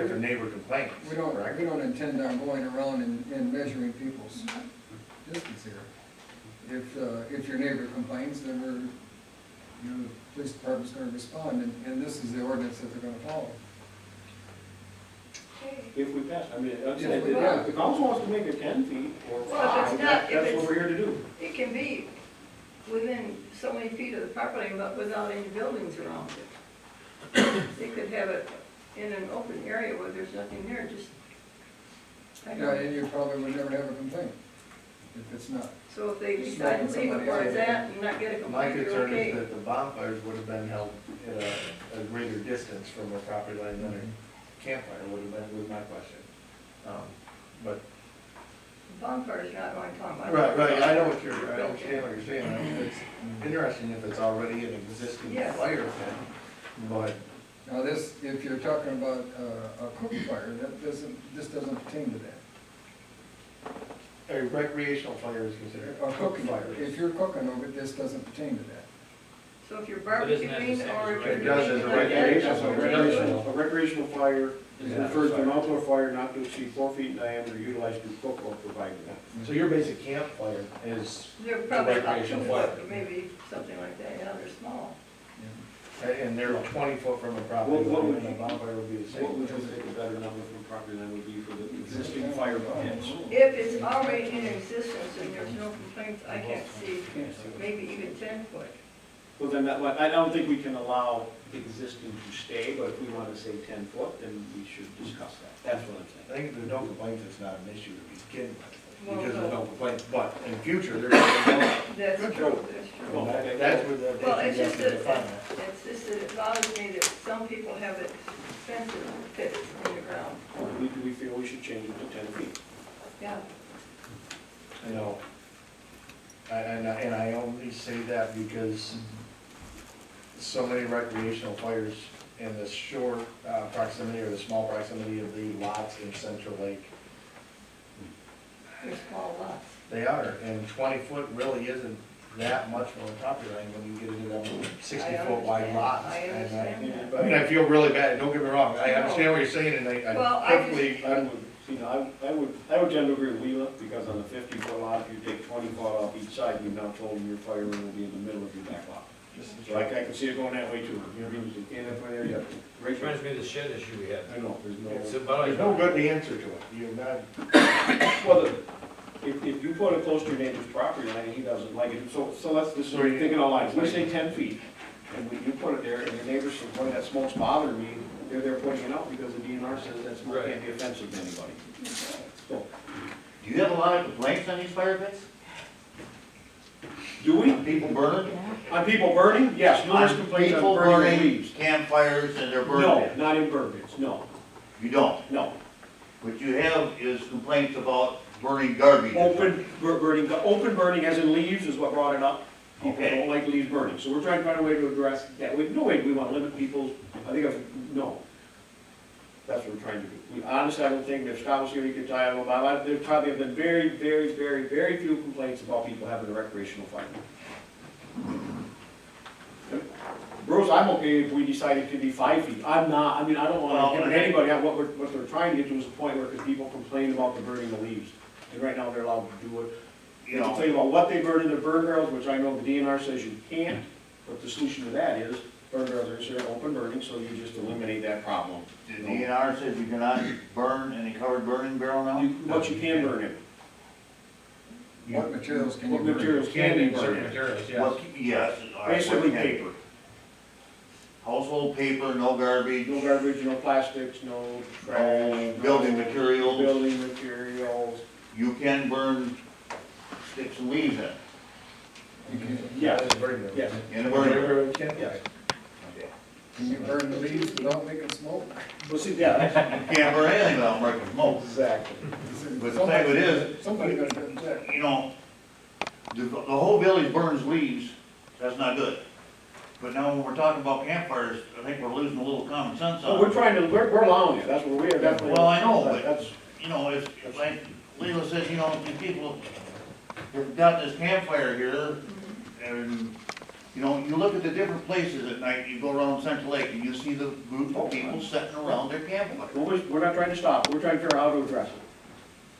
if a neighbor complains, We don't correct? intend on going around and measuring people's distance here. If your neighbor complains, then the police department's gonna respond, and this is the ordinance that they're gonna follow. If we pass, I mean, I'm If saying, we- if the council wants to make it 10 feet or Well, if it's 5, not- if that's it's- what we're here to do. It can be within so many feet of the property, but without any buildings around it. They could have it in an open area where there's nothing there, just, I Yeah, don't, and you probably would never have a complaint if it's not. so if they decide to leave it where it's at and not get a My complaint, you're concern okay. is that the bonfires would have been held at a greater distance from a property line than a campfire would have been, was my question. But, Bonfire's not what I'm talking about. right, I know what you're, I understand what you're saying, it's interesting if it's already an existing Yes. fire pit, but Now this, if you're talking about a cook fire, this doesn't pertain to that. a recreational fire is considered A cooking fire, if you're cooking over it, this doesn't pertain to that. So if you're But isn't that the barbecuing same or as if a you're. It does as a doing like that, recreational, that's so what a they do. recreational. A recreational fire Yeah. refers to an outdoor fire not to exceed 4 feet in diameter, utilized to cook or provide that. So your basic campfire is, They're probably about 2 recreational foot, fire. but maybe something like that, yeah, they're small. and they're 20 foot from a property What would line, and a bonfire would be the same. What would you think a better number from property line would be for the existing fire pits? If it's already in existence and there's no complaints, I can't see, maybe even 10 foot. Well, then that, I don't think we can allow existing to stay, but if we want to say 10 foot, then we should discuss that. That's what I'm saying. I think if there's no complaints, it's not an issue to begin with, Well, because there's no. no complaints, but in future, there's gonna be That's Good true, job. that's true. more. That's where the. Well, it's issue just gets that, defined. it's just that it bothers me that some people have expensive pits in the ground. We feel we should change it to 10 feet. Yeah, You know, and I only say that because so many recreational fires in the short proximity or the small proximity of the lots in Central Lake. they're small lots. They are, and 20 foot really isn't that much from a property line when you get into them 60-foot wide understand. lots. I And understand that. I mean, I feel really bad, don't get me wrong, I understand what you're saying, and Well, I I perfectly, I would, you know, I would tend to agree with Leela, because on the 50-foot lot, if you take 20 foot off each side, you've now told them your fire room will be in the middle of your back lot. So I can see it going that way too. You know, you can't have one there, you have to. It reminds me of the shed issue we had. I know, there's It's no, about. there's no good answer to it, you're not, well, if you put it close to your neighbor's property line and he doesn't like it, so let's, this is, So you- thinking all lines, we say 10 feet. And you put it there, and your neighbors say, boy, that smoke's bothering me, they're there putting it out because the DNR says that smoke can't be offensive to anybody. So, Do you have a lot of complaints on these fire pits? do we? People burning? On people burning? Yes, numerous On complaints people on burning burning leaves. campfires and their burn No, pits? not in burn pits, no, You don't? no. What you have is complaints about burning garbage. Open burning as in leaves is what brought it up. People Okay. don't like leaves burning, so we're trying to find a way to address that. No way do we want to limit people's, no. That's what we're trying to do. Honestly, I don't think, if Scott was here, he could tell you about it. There probably have been very, very, very, very few complaints about people having a recreational fire. Bruce, I'm okay if we decide it could be 5 feet. I'm not, I mean, I don't Well, want to I limit think- anybody on what they're trying to get to is a point where, because people complain about the burning the leaves. And right now, they're allowed to do it. You They know, complain about what they burn in their burn barrels, which I know the DNR says you can't, but the solution to that is, burn barrels are considered open burning, so you just eliminate that problem. the DNR says you cannot burn any covered burning barrel now? What you can burn in, What materials can you what burn? materials can be certain burned in. materials, yes. What, yes. all right, Basically what can- paper, Household paper, no garbage, no garbage, no plastics, no trash. no building materials. Building materials, You can burn sticks and leaves in. yes, That's very good. yes. In a burning barrel. Yes. Can you burn the leaves without making smoke? Well, see, yeah, that's- You can't burn anything without making smoke. exactly. But the thing of it is, Somebody's gonna get in check. you know, the whole village burns leaves, that's not good. But now when we're talking about campfires, I think we're losing a little common sense So on we're it. trying to, we're allowing it, that's what we are definitely. Well, I know, but- That's, You know, if like Leila says, you know, these people have got this campfire here, and, you know, you look at the different places at night, you go around Central Lake, and you see the group of people sitting around their campfire. we're not trying to stop, we're trying to figure out how to address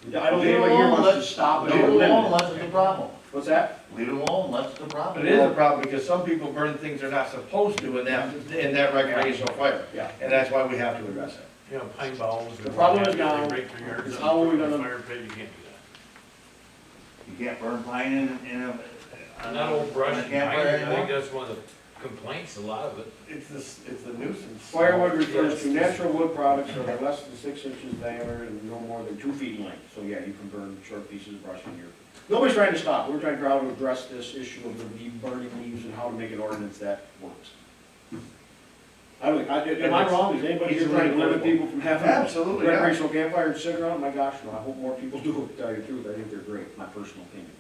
it. I don't think Leave it anybody here alone, wants to let's- stop it Leave or it alone limit it. unless it's a problem. What's that? Leave it alone unless it's a problem. It is a problem, because some people burn things they're not supposed to in that recreational fire, Yeah. and that's why we have to address it. you know, pine boughs. The problem is now, is how are we gonna- Fire pit, you can't do that. You can't burn pine in a. And that old brush on a and campfire pine, I anymore? think that's one of the complaints, a lot of it. It's a nuisance. Firewood refers to natural wood products that are less than 6 inches diameter and no more than 2 feet in length. So yeah, you can burn short pieces of brush in here. Nobody's trying to stop. We're trying to how to address this issue of the burning leaves and how to make an ordinance that works. Am I wrong? Is anybody here trying to limit people from having Absolutely, yeah. recreational campfire and sit around? My gosh, no, I hope more people do it, to tell you the truth. I think they're great, my personal opinion.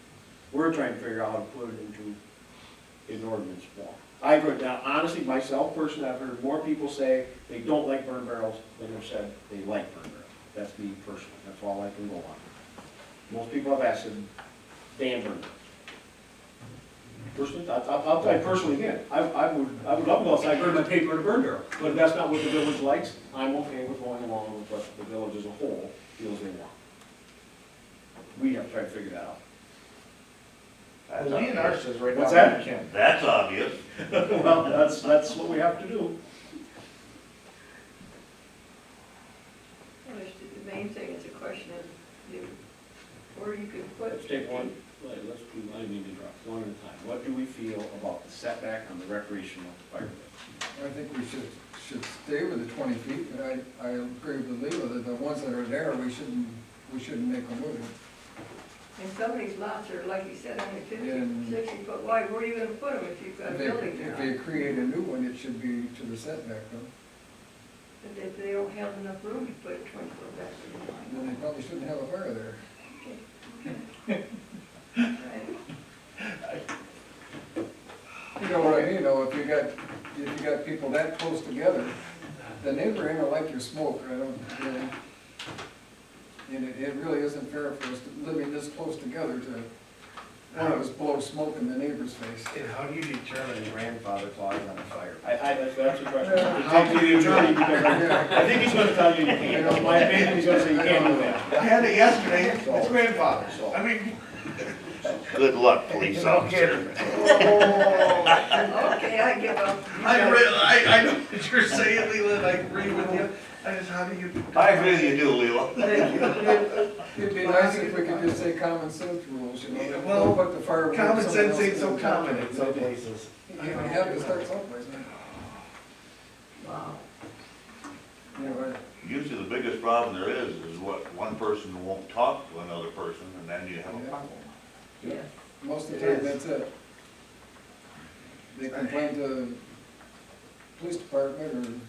We're trying to figure out how to put it into an ordinance form. I agree. Now, honestly, myself personally, I've heard more people say they don't like burn barrels than have said they like burn barrels. That's me personally. That's all I can go on. Most people I've asked said, damn burn barrels. Personally, I'll tell you personally again, I would love to go outside, burn my paper in a burn barrel. But if that's not what the village likes, I'm okay with going along with what the village as a whole feels they want. We have to try to figure that out. That's DNR obvious. says right now. What's that? you can't. That's obvious. Well, that's what we have to do. Well, the main thing is the question is, where you can put. Let's take one, let's do, I didn't mean to interrupt, one at a time. What do we feel about the setback on the recreational fire pit? I think we should stay with the 20 feet, but I agree with Leo that the ones that are there, we shouldn't make them move. And some of these lots are, like you said, only 50, And- 60 foot wide, where are you gonna put them if you've got a building If there? they create a new one, it should be to the setback, though. And if they don't have enough room to put a 20 foot back in the line. Then they probably shouldn't have a fire there. Right. You know what I mean, though, if you got people that close together, the neighbor ain't gonna like your smoke, I don't really. And it really isn't fair for us to living this close together to, one of us blow smoke in the neighbor's face. And how do you determine the grandfather clause on a fire? That's a question. Talk to the attorney, because I think he's gonna tell you you can't. In my opinion, he's gonna say you can't do that. I had it yesterday, it's grandfather, so, I mean. Good luck, police officer. Okay, I give up. I know what you're saying, Leland, I agree with you. I just, how do you? I agree with you too, Leo. It'd be nice if we could just say common sense rules, you know, Well, don't put the fire. Common sense ain't so common in some places. You have to start someplace, man. Wow. You know, Usually the biggest problem there is what one person won't talk to another person, and then you have a problem. Yeah. most of the time, that's it. They complain to police department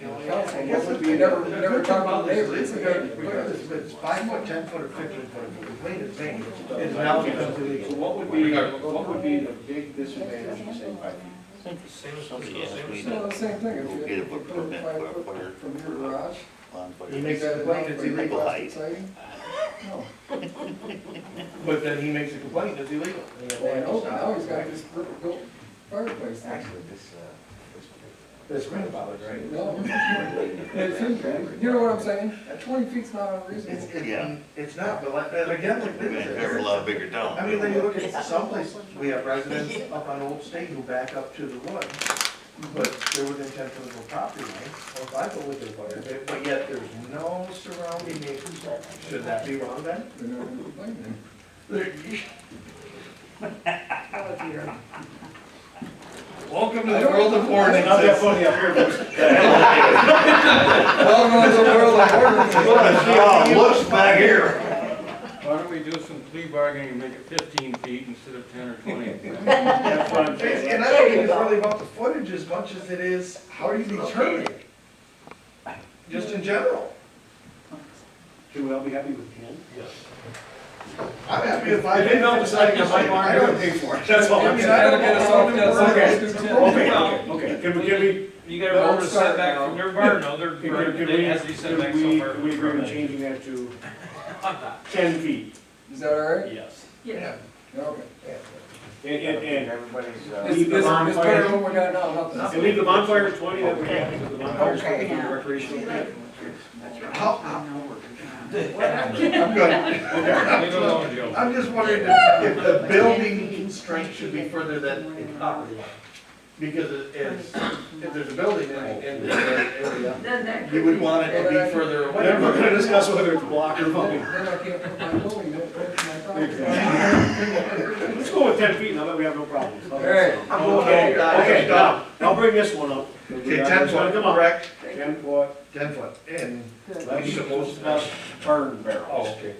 or council, but we never talk about neighbors. It's 5 foot, 10 foot, or 15 foot, if the complaint is made, it's now becomes So illegal. what would be the big disadvantage of saying 5 feet? So the same thing, if you put it 5 foot from your garage, He makes a is that complaint, enough it's for your illegal. plastic siding? No. But then he makes a complaint, it's illegal. Well, I know, but now he's got this built fireplace there. This grandfather, right? No. It shouldn't be. You know what I'm saying? 20 feet's not unreasonable. Yeah. It's not, but like, and again, like We've this been is- never a lot bigger town. I mean, then you look at someplace, we have residents up on Old State who back up to the woods, but they're within 10 foot of the property line, or 5 foot with their fire pit, but yet there's no surrounding neighbors. Should that be wrong then? They're not gonna complain then. Oh, dear. Welcome to the world of ordinances. Not that funny up here, but. Welcome to the world of ordinances. You wanna see how it looks back here? Why don't we do some plea bargaining and make it 15 feet instead of 10 or 20? That's what I'm saying. And I don't think it's really about the footage as much as it is, how do you determine it? Just in general. Should we all be happy with 10? Yes. I'm happy if I. If they don't decide to buy one, they're gonna pay for it. That's all I I'm mean, saying. I don't get us off that. Okay. Can we, You gotta remember the setback from their barn, no, can they we, has to be setback so far. can we agree with changing that to 10 feet? Is that all right? Yes. Yeah. Okay. And Everybody's, This better than what we got now, nothing. and leave the bonfire at 20, that we have, because the bonfire's going to be recreational. I'm good. Leave it alone, Joe. I'm just wondering if the building constraint should be further than the property line. Because it's, if there's a building in the area, Then that you could would be. want it to be further away. Then we're gonna discuss whether it's block or voting. Then I can't put my building that close to my property. Let's go with 10 feet now that we have no problems. All right. Okay, now, I'll bring this one up. Okay, 10 foot, Come on. correct? 10 foot. 10 foot, and Let's discuss burn barrels. oh, okay.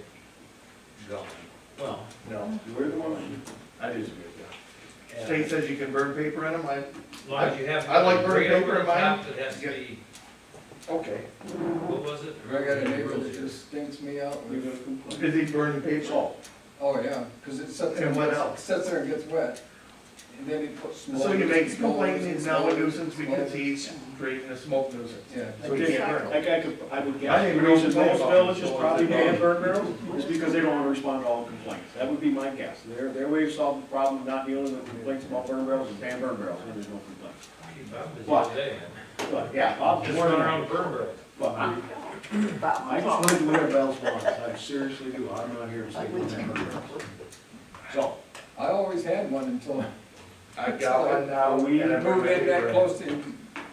Well, No, we're the one. I disagree with that. State says you can burn paper in them, As long as you have. I like burning grate over paper the in mine. top, It has to be, okay. what was it? I got a neighbor that just stinks me out You're with, gonna complain. Is he burning paper? Salt. oh yeah, cause it sits there And what gets- else? sits there and gets wet. And then he puts smoke. So you make smoke, complaining is now a smoke, nuisance because smoke. he's creating a smoke nuisance. Yeah. So he can't burn them. Like I would I guess, didn't the know reason what most about villages it. probably ban burn barrels is because they don't want to respond to all complaints. That would be my guess. Their way of solving the problem of not dealing with complaints about burn barrels is ban burn barrels, and there's no complaints. Bob was the What? other day. But, yeah, Bob, Just went around the burn barrel. Well, I just wanted to wear bells once, I seriously do, I'm not here to say burn barrels. So, I always had one until I got one now. We and I burn moved in that paper. close to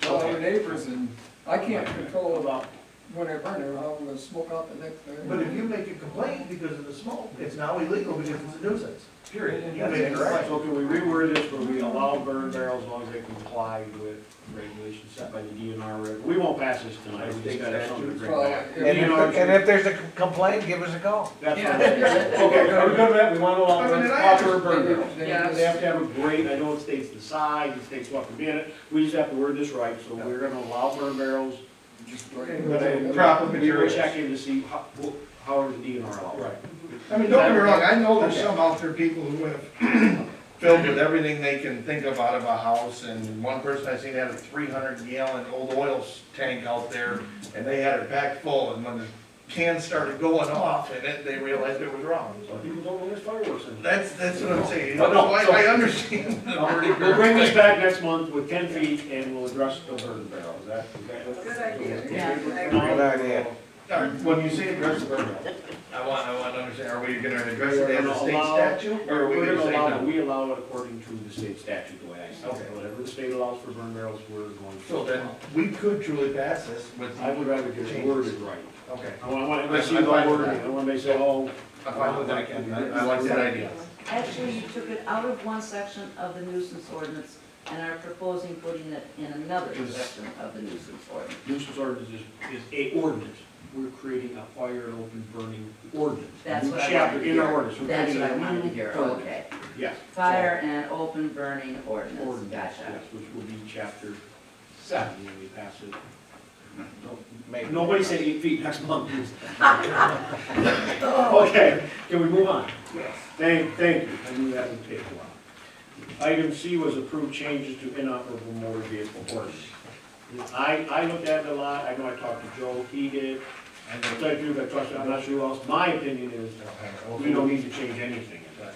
all your neighbors, and I can't control about, when I burn it, how I'm gonna smoke out the next day. But if you make a complaint because of the smoke, it's now illegal because it's a nuisance, period. You That's made it right. so can we reword this where we allow burn barrels as long as they comply with regulations set by the DNR? We won't pass this tonight, we just gotta have something to bring Well, back. if- DNR if there's a complaint, give us a call. That's what I'm saying. Okay, are we good with that? We want to allow I mean, I proper burn They- barrels. they- Yeah. They have to have a grate, I know it states the size, it states what can be in it, we just have to word this right, so we're gonna allow burn barrels. Just Proper We materials. will check in to see how are the DNR allowed. Right. I mean, don't get me wrong, I know there's some out there, people who have filled with everything they can think of out of a house, and one person I seen had a 300-gallon old oil tank out there, and they had it packed full, and when the cans started going off in it, they realized it was wrong. Some people don't know there's fireworks in it. That's what I'm saying, No, no, so I understand the burning We'll bring this barrel. back next month with 10 feet and we'll address the burn barrel, is that? Good idea. Yeah. Good idea. When you say address the burn barrel, I want to understand, are we gonna address it as a state Allow- statute, or are we We're gonna gonna say allow, no? we allow it according to the state statute, the way I see Okay. it. Whatever the state allows for burn barrels, we're going to. So then, we could truly pass this with. I would rather get it worded right. Okay. I want to see I'm the fine with wording, that. I don't want to say, oh. I'm fine with that, Ken. I like that idea. Actually, you took it out of one section of the nuisance ordinance and are proposing putting it in another section of the nuisance ordinance. Nuisance ordinance is a ordinance. We're creating a fire and open burning ordinance. That's New what I chapter wanted to in our hear. ordinance. We're That's creating what I a wanted to new hear, ordinance. okay. Yes. Fire and open burning ordinance, Ordinance, gotcha. yes, which will be chapter 7 when we pass it. Maybe. Nobody said 8 feet next month. Okay, can we move on? Yes. Thank you, I knew that would take a while. Item C was approved changes to inoperable motor vehicle ordinance. I looked at it a lot, I know I talked to Joe, he did, and I'll tell you, I trust you, I'm not sure who else. My opinion is, we don't need to change anything in that.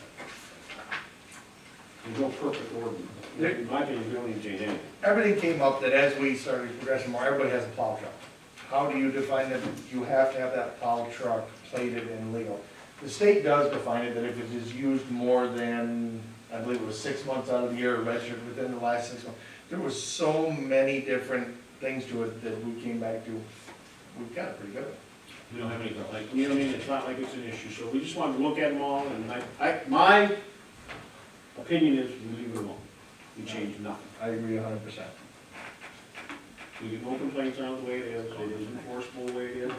There's no perfect ordinance. In my opinion, we don't need to change anything. Everything came up that as we started progressing more, everybody has a plow truck. How do you define that you have to have that plow truck plated and legal? The state does define it that if it is used more than, I believe it was 6 months out of the year, or registered within the last 6 months. There was so many different things to it that we came back to, we've got it pretty good. We don't have any, like, you know what I mean, it's not like it's an issue, so we just wanted to look at them all, and my opinion is we leave it alone. We change nothing. I agree 100%. We get no complaints around the way it is, it is enforceable the way it is,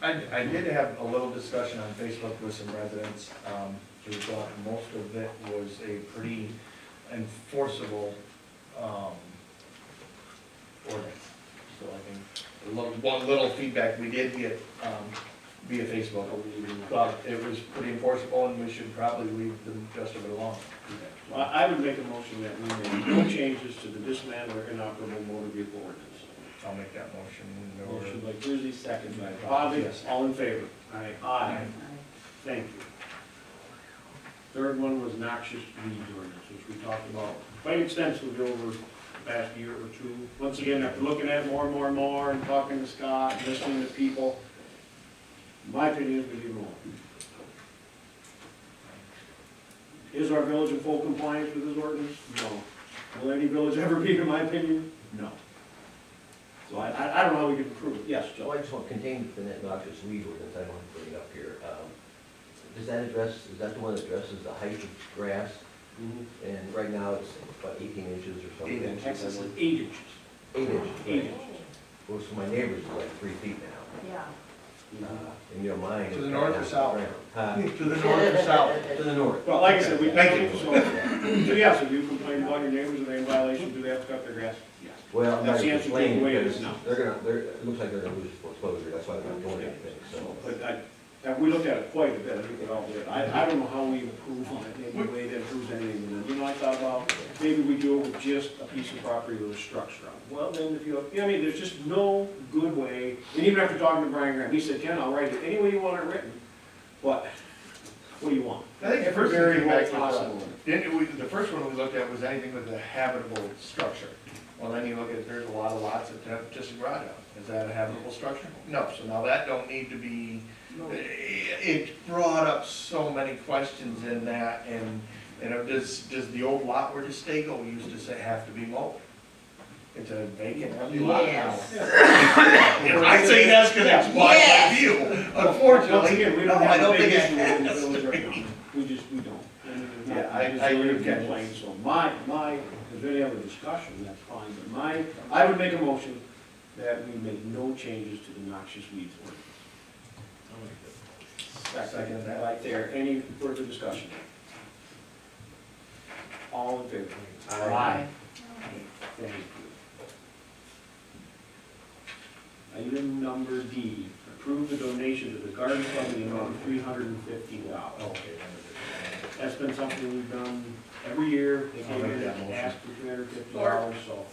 and I did have a little discussion on Facebook with some residents, who thought most of it was a pretty enforceable, ordinance. So I think, one little feedback we did get, via Facebook, thought it was pretty enforceable and we should probably leave the rest of it alone. I would make a motion that we make no changes to the dismantled or inoperable motor vehicle ordinance. I'll make that motion. Motion by Kruse, second by Bodley, Yes. all in favor? Aye. Thank you. Third one was noxious weed ordinance, which we talked about quite extensively over the past year or two. Once again, after looking at it more and more and more, and talking to Scott, and listening to people, my opinion is we leave it alone. Is our village in full compliance with this ordinance? No. Will any village ever be, in my opinion? No. So I don't know how we could improve it. Yes, So Joe? I just want contained the noxious weed ordinance, I don't want to bring it up here. Does that address, is that the one that addresses the height of grass? Mhm. And right now it's about 18 inches or something. 8 inches. Texas is 8 inches. 8 inches. 8 inches. Well, so my neighbor's is like 3 feet now. Yeah. And you know, mine. To is the north or down south? the ground. Huh? To the north or south? To the north. Well, like I said, we, Thank you. so yes, if you complain about your neighbors, are they in violation, do they have to cut their grass? Yes. Well, I'm not That's the answer to the complaining way it because is now. it looks like they're gonna lose foreclosure, that's why they're not doing anything, so. But we looked at it quite a bit, I think it all did. I don't know how we improve on it, maybe a way that improves anything. And then, I thought about, maybe we do it with just a piece of property with a structure on it. Well, then if you know, I mean, there's just no good way, and even after talking to Brian Graham, he said, Ken, I'll write it any way you want it written, but what do you want? I think the Every first thing very came well back with, possible. the first one we looked at was anything with a habitable structure. Well, then you look at, there's a lot of lots that have just a garage on. Is that a habitable structure? No, so now that don't need to be, it brought up so many questions in that, and, does the old lot where the Stego used to say have to be mowed? It's a vacant empty lot now. I say yes, because that's my view, unfortunately. Once again, we don't No, I have a don't big think issue it in the has. village right now. We don't. And Yeah, I there's agree no with Ken. complaint. So if there's any other discussion, that's fine, but I would make a motion that we make no changes to the noxious weeds ordinance. Second, right there, any further discussion? All in favor? Aye. Thank you. Item number D, approve the donation to the garden club in the amount of $350. That's been something we've done every year. They came in and asked for $350, so.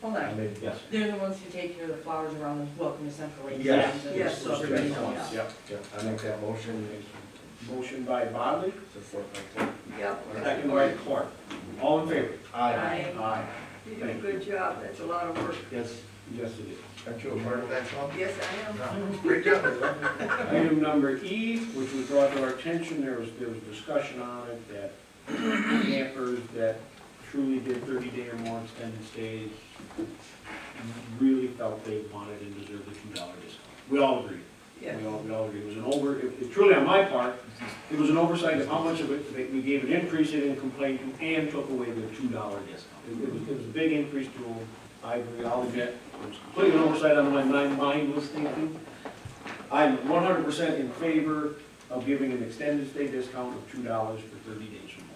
Hold on, Yes. they're the ones who take care of the flowers around the welcome to Central Lake. Yes. and Yes. so everybody knows. Yep. I make that motion. Motion by Bodley, Support by Thier. Yep. second by Clark. All in favor? Aye. Aye. You do a good job, that's a lot of work. Yes, yes it is. Aren't you a part of that club? Yes, I am. Great job. Item number E, which was brought to our attention, there was discussion on it that campers that truly did 30-day or more extended stays really felt they wanted and deserved a $2 discount. We all agreed. Yes. We all agreed. It was it truly on my part, it was an oversight of how much of it, we gave an increase they didn't complain to and took away the $2 discount. It was a big increase to them. I agree, I'll admit, it was completely an oversight on my mind was thinking. I'm 100% in favor of giving an extended stay discount of $2 for 30 days or more.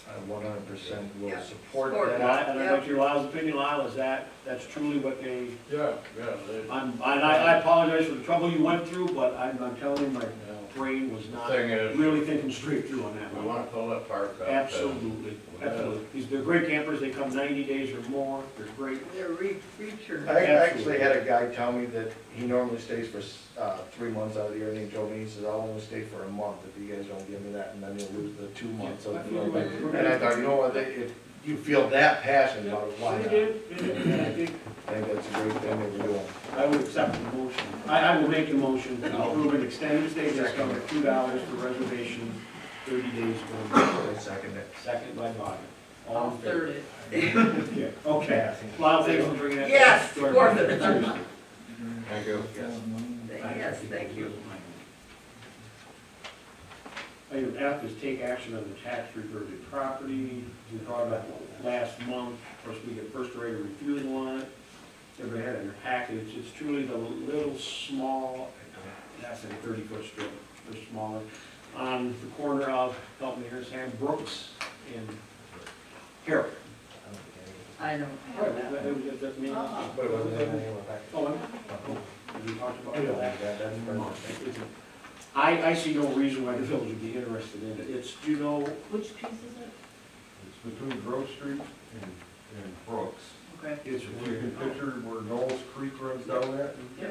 I 100% will Yeah. support Support that. And I'd like your Lyle's opinion, Lyle, is that's truly what they, Yeah, I apologize for the trouble you went through, but I'm telling you, my brain was not thing is, really thinking straight through on that we one. want to fill that park up. Absolutely, absolutely. They're great campers, they come 90 days or more, they're great. They're reacher. I actually had a guy tell me that he normally stays for 3 months out of the year, named Joe, and he says, I'll only stay for a month if you guys don't give me that, and then you'll lose the 2 months. Yeah. And I thought, you know what, if you feel that passionate about it, why They not? did, and I think I think that's a great thing they were doing. I would accept the motion. I will make the motion to approve an extended stay discount of $2 for reservations, 30 days for I second it. second by Bobby. All I'll in favor? third it. Yeah, okay. Lyle, thanks for bringing that. Yes, to our worth attention. it. Seriously. Thank you. Yes, thank you. Item F is take action on the tax reverted property. We brought it up last month. Of course, we get first rate of refusal on it. Everybody had it in their package. It's truly the little small, that's a 30-foot strip, or smaller, on the corner of, help me here, Sam, Brooks and Harold. I don't have that. That's me. But it wasn't anything in the package. Oh, we talked about Yeah, that. that's perfect. I see no reason why the village would be interested in it. It's, you know, Which piece is it? It's between Grove Street and Brooks. Okay. it's If you weird. can picture where Knowles Creek runs down that, Yeah.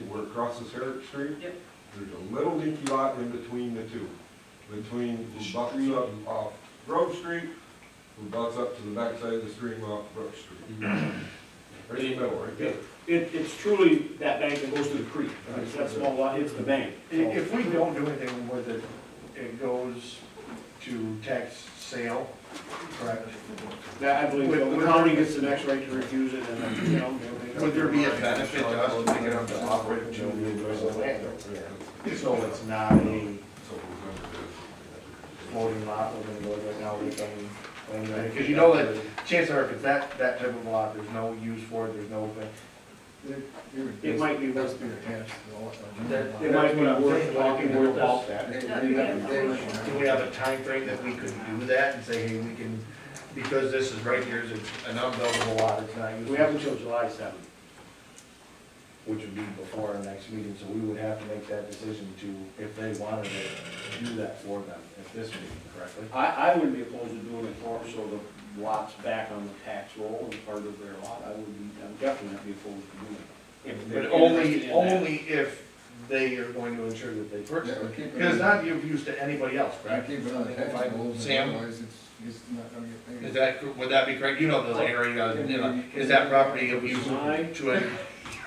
where it crosses Herrick Street. Yep. There's a little leaky lot in between the two. Between, who butts up off Grove Street, who butts up to the backside of the stream off Brook Street. Right in the middle, right there. It's truly that bank that goes to the creek. It's that small lot, it's the bank. If we don't do anything with it, it goes to tax sale, correct? That, I believe, the county gets the next right to refuse it, and then, you know. Would there be a benefit to us to pick it up to offer it to the landowner? So it's not a floating lot, we're gonna go right now, we can, because you know that chances are, if it's that type of lot, there's no use for it, there's no, It might be That's worth, be attached to all. it might be worth talking more about that. do we have a time frame that we could do that and say, hey, we can, because this is right here, it's an unbuildable lot, it's not usable. We have until July 7th. Which would be before our next meeting, so we would have to make that decision to, if they wanted to do that for them at this meeting, correctly? I wouldn't be opposed to doing it for them, so the lot's back on the tax roll and part of their lot. I'm definitely not be opposed to doing it. If they're But only, interested in that. only if they are going to ensure that they purchase Yeah, it. keep it Because on- not of use to anybody else, I correct? keep it on the tax rolls, Sam? otherwise it's not gonna get paid. Is that, would that be correct? You know the area, is that property of use to any?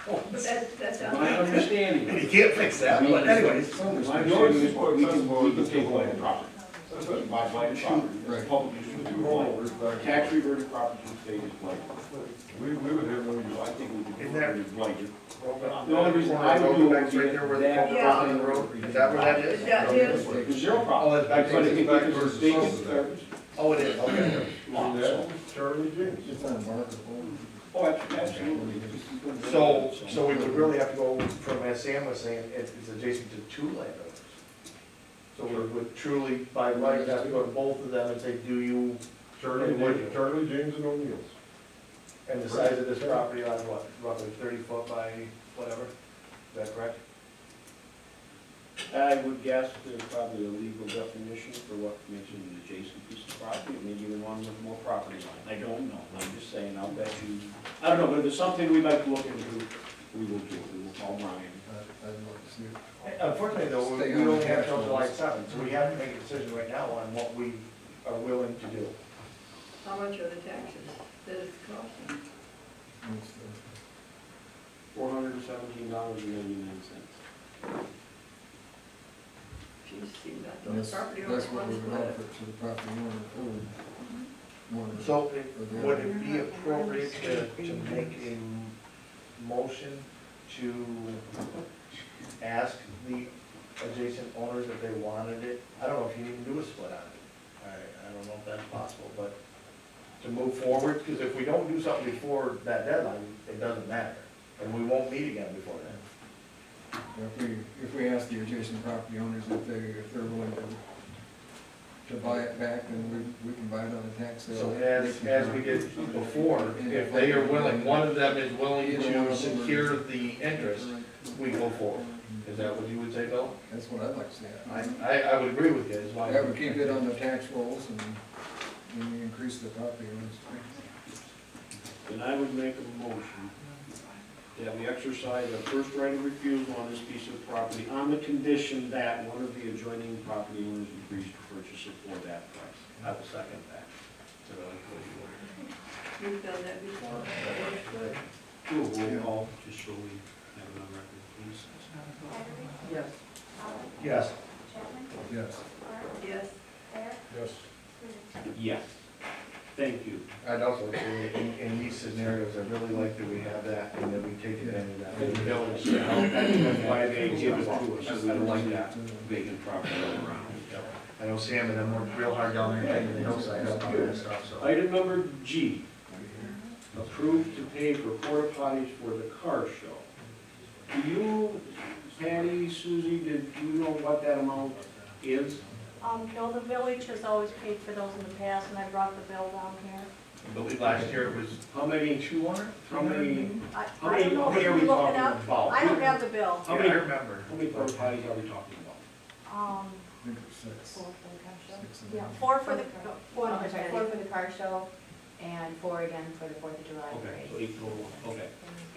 But that's on. My understanding. You can't fix that, but anyways. My Yours understanding is is more we accessible can in this take whole land property. That's it. By blighted property. Right. Public use of the homeowners, tax reverted property in the state is blighted. We would have no So use. I think we could. Isn't that- it's blighted. The only reason I would do right there where the that culvert is on the road, is that where that is? Is that his? There's zero problem. Oh, that's back But to- it- back because versus it's versus vacant, Oh, it is, okay. lot, so. Charlie James. It's unmarketable. Oh, absolutely. So we would really have to go from, as Sam was saying, it's adjacent to two landowners. So we would truly, by right, have to go to both of them and say, do you, Charlie James and O'Neill's. and the size of this property on what, roughly 30 foot by whatever? Is that correct? I would guess there's probably a legal definition for what makes it an adjacent piece of property, maybe even one with more property line. I don't know, I'm just saying, I'll bet you, I don't know, but if it's something we'd like to look into, we will do, we will call Brian. I'd love to see it. Unfortunately, though, we Stay on only the have tax till July rolls. 7th, so we have to make a decision right now on what we are willing to do. How much are the taxes that it's costing? It's, $417.99. Geez, see, that and those property owners that's what we want would to split offer it. to the property owner for. So would it be appropriate to make a motion to ask the adjacent owners if they wanted it? I don't know if you even do a split on it. I don't know if that's possible, but to move forward, because if we don't do something before that deadline, it doesn't matter. And we won't meet again before then. If we ask the adjacent property owners if they're willing to buy it back, then we can buy it on a tax sale. So as we did before, if they are willing, one of them is willing to secure the interest, we go forward. Is that what you would say, Bill? That's what I'd like to see. I would agree with you, is why. I would keep it on the tax rolls and we increase the property owners. Then I would make a motion that we exercise our first right of refusal on this piece of property on the condition that one of the adjoining property owners agrees to purchase it for that price. I will second that. You've done that before, that works good. Do a roll call, just so we have it on record, please. Batterbee? Yes. Bodley? Yes. Chapman? Yes. Clark? Yes. Thier? Yes. Kruse? Yes. Thank you. I'd also say, in these scenarios, I really like that we have that, and that we take advantage of that. And the village to help, that's why they give it to us, I like that vacant property all around. I know Sam and them worked real hard down there, taking the hillside up on that stuff, so. Item number G, approved to pay for porta potties for the car show. Do you, Patty, Susie, did you know what that amount is? No, the village has always paid for those in the past, and I brought the bill down here. I believe last year it was How many, 200? how many, I How I many- don't know how if many you are we looked talking it up. about? I don't have the bill. how Yeah, many, I remember. how many porta potties are we talking about? Um, I think it's six. Four for the car show. Six of yeah, them. four for the, Four, I'm sorry, four for the car show and four again for the 4th of July Okay, so parade. 8 total, okay.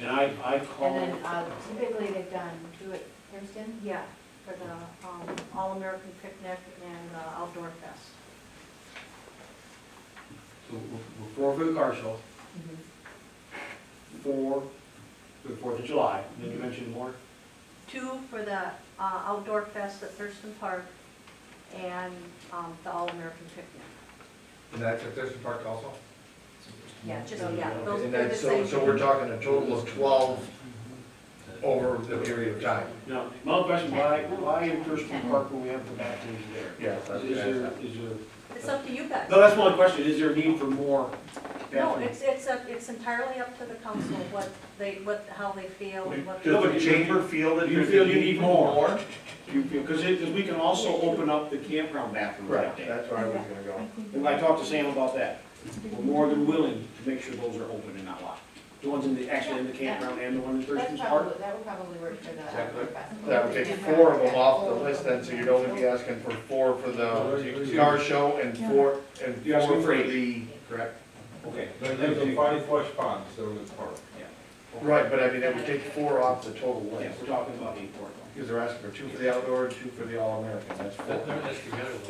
And I called. And then typically they've done two at Thurston. yeah, for the, All-American Picnic and Outdoor Fest. So we're 4 for the car show, 4 for the 4th of July, and then you mentioned more? 2 for the, Outdoor Fest at Thurston Park and, the All-American Picnic. And that's at Thurston Park also? Yeah, just, yeah, Okay, those, and they're the that's, same. so we're talking a total of 12 over the period of time? Now, my question, why in Thurston Park when we have the bathrooms there? Yeah, that's Is there, what is there, It's up to you guys. no, that's my question, is there a need for more No, bathrooms? it's entirely up to the council, how they feel and what. No, but Does the chamber feel that Do you there's feel a you need need for more? more? Do you feel, because we can also open up the campground bathrooms that day. That's where I was gonna go. And I talked to Sam about that. We're more than willing to make sure those are open and not locked. The ones in the, actually in the campground and the one in Thurston Park. That would probably work for the outdoor festival. That would take 4 of them off the list then, so you'd only be asking for 4 for the car show and 4, and You're asking 4 for for 8. the, correct? Okay. Then there's the 5 flush ponds down at the park. Right, but I mean, it would take 4 off the total Yeah, list. we're talking about 8 more. Because they're asking for 2 for the outdoor and 2 for the All-American, that's 4.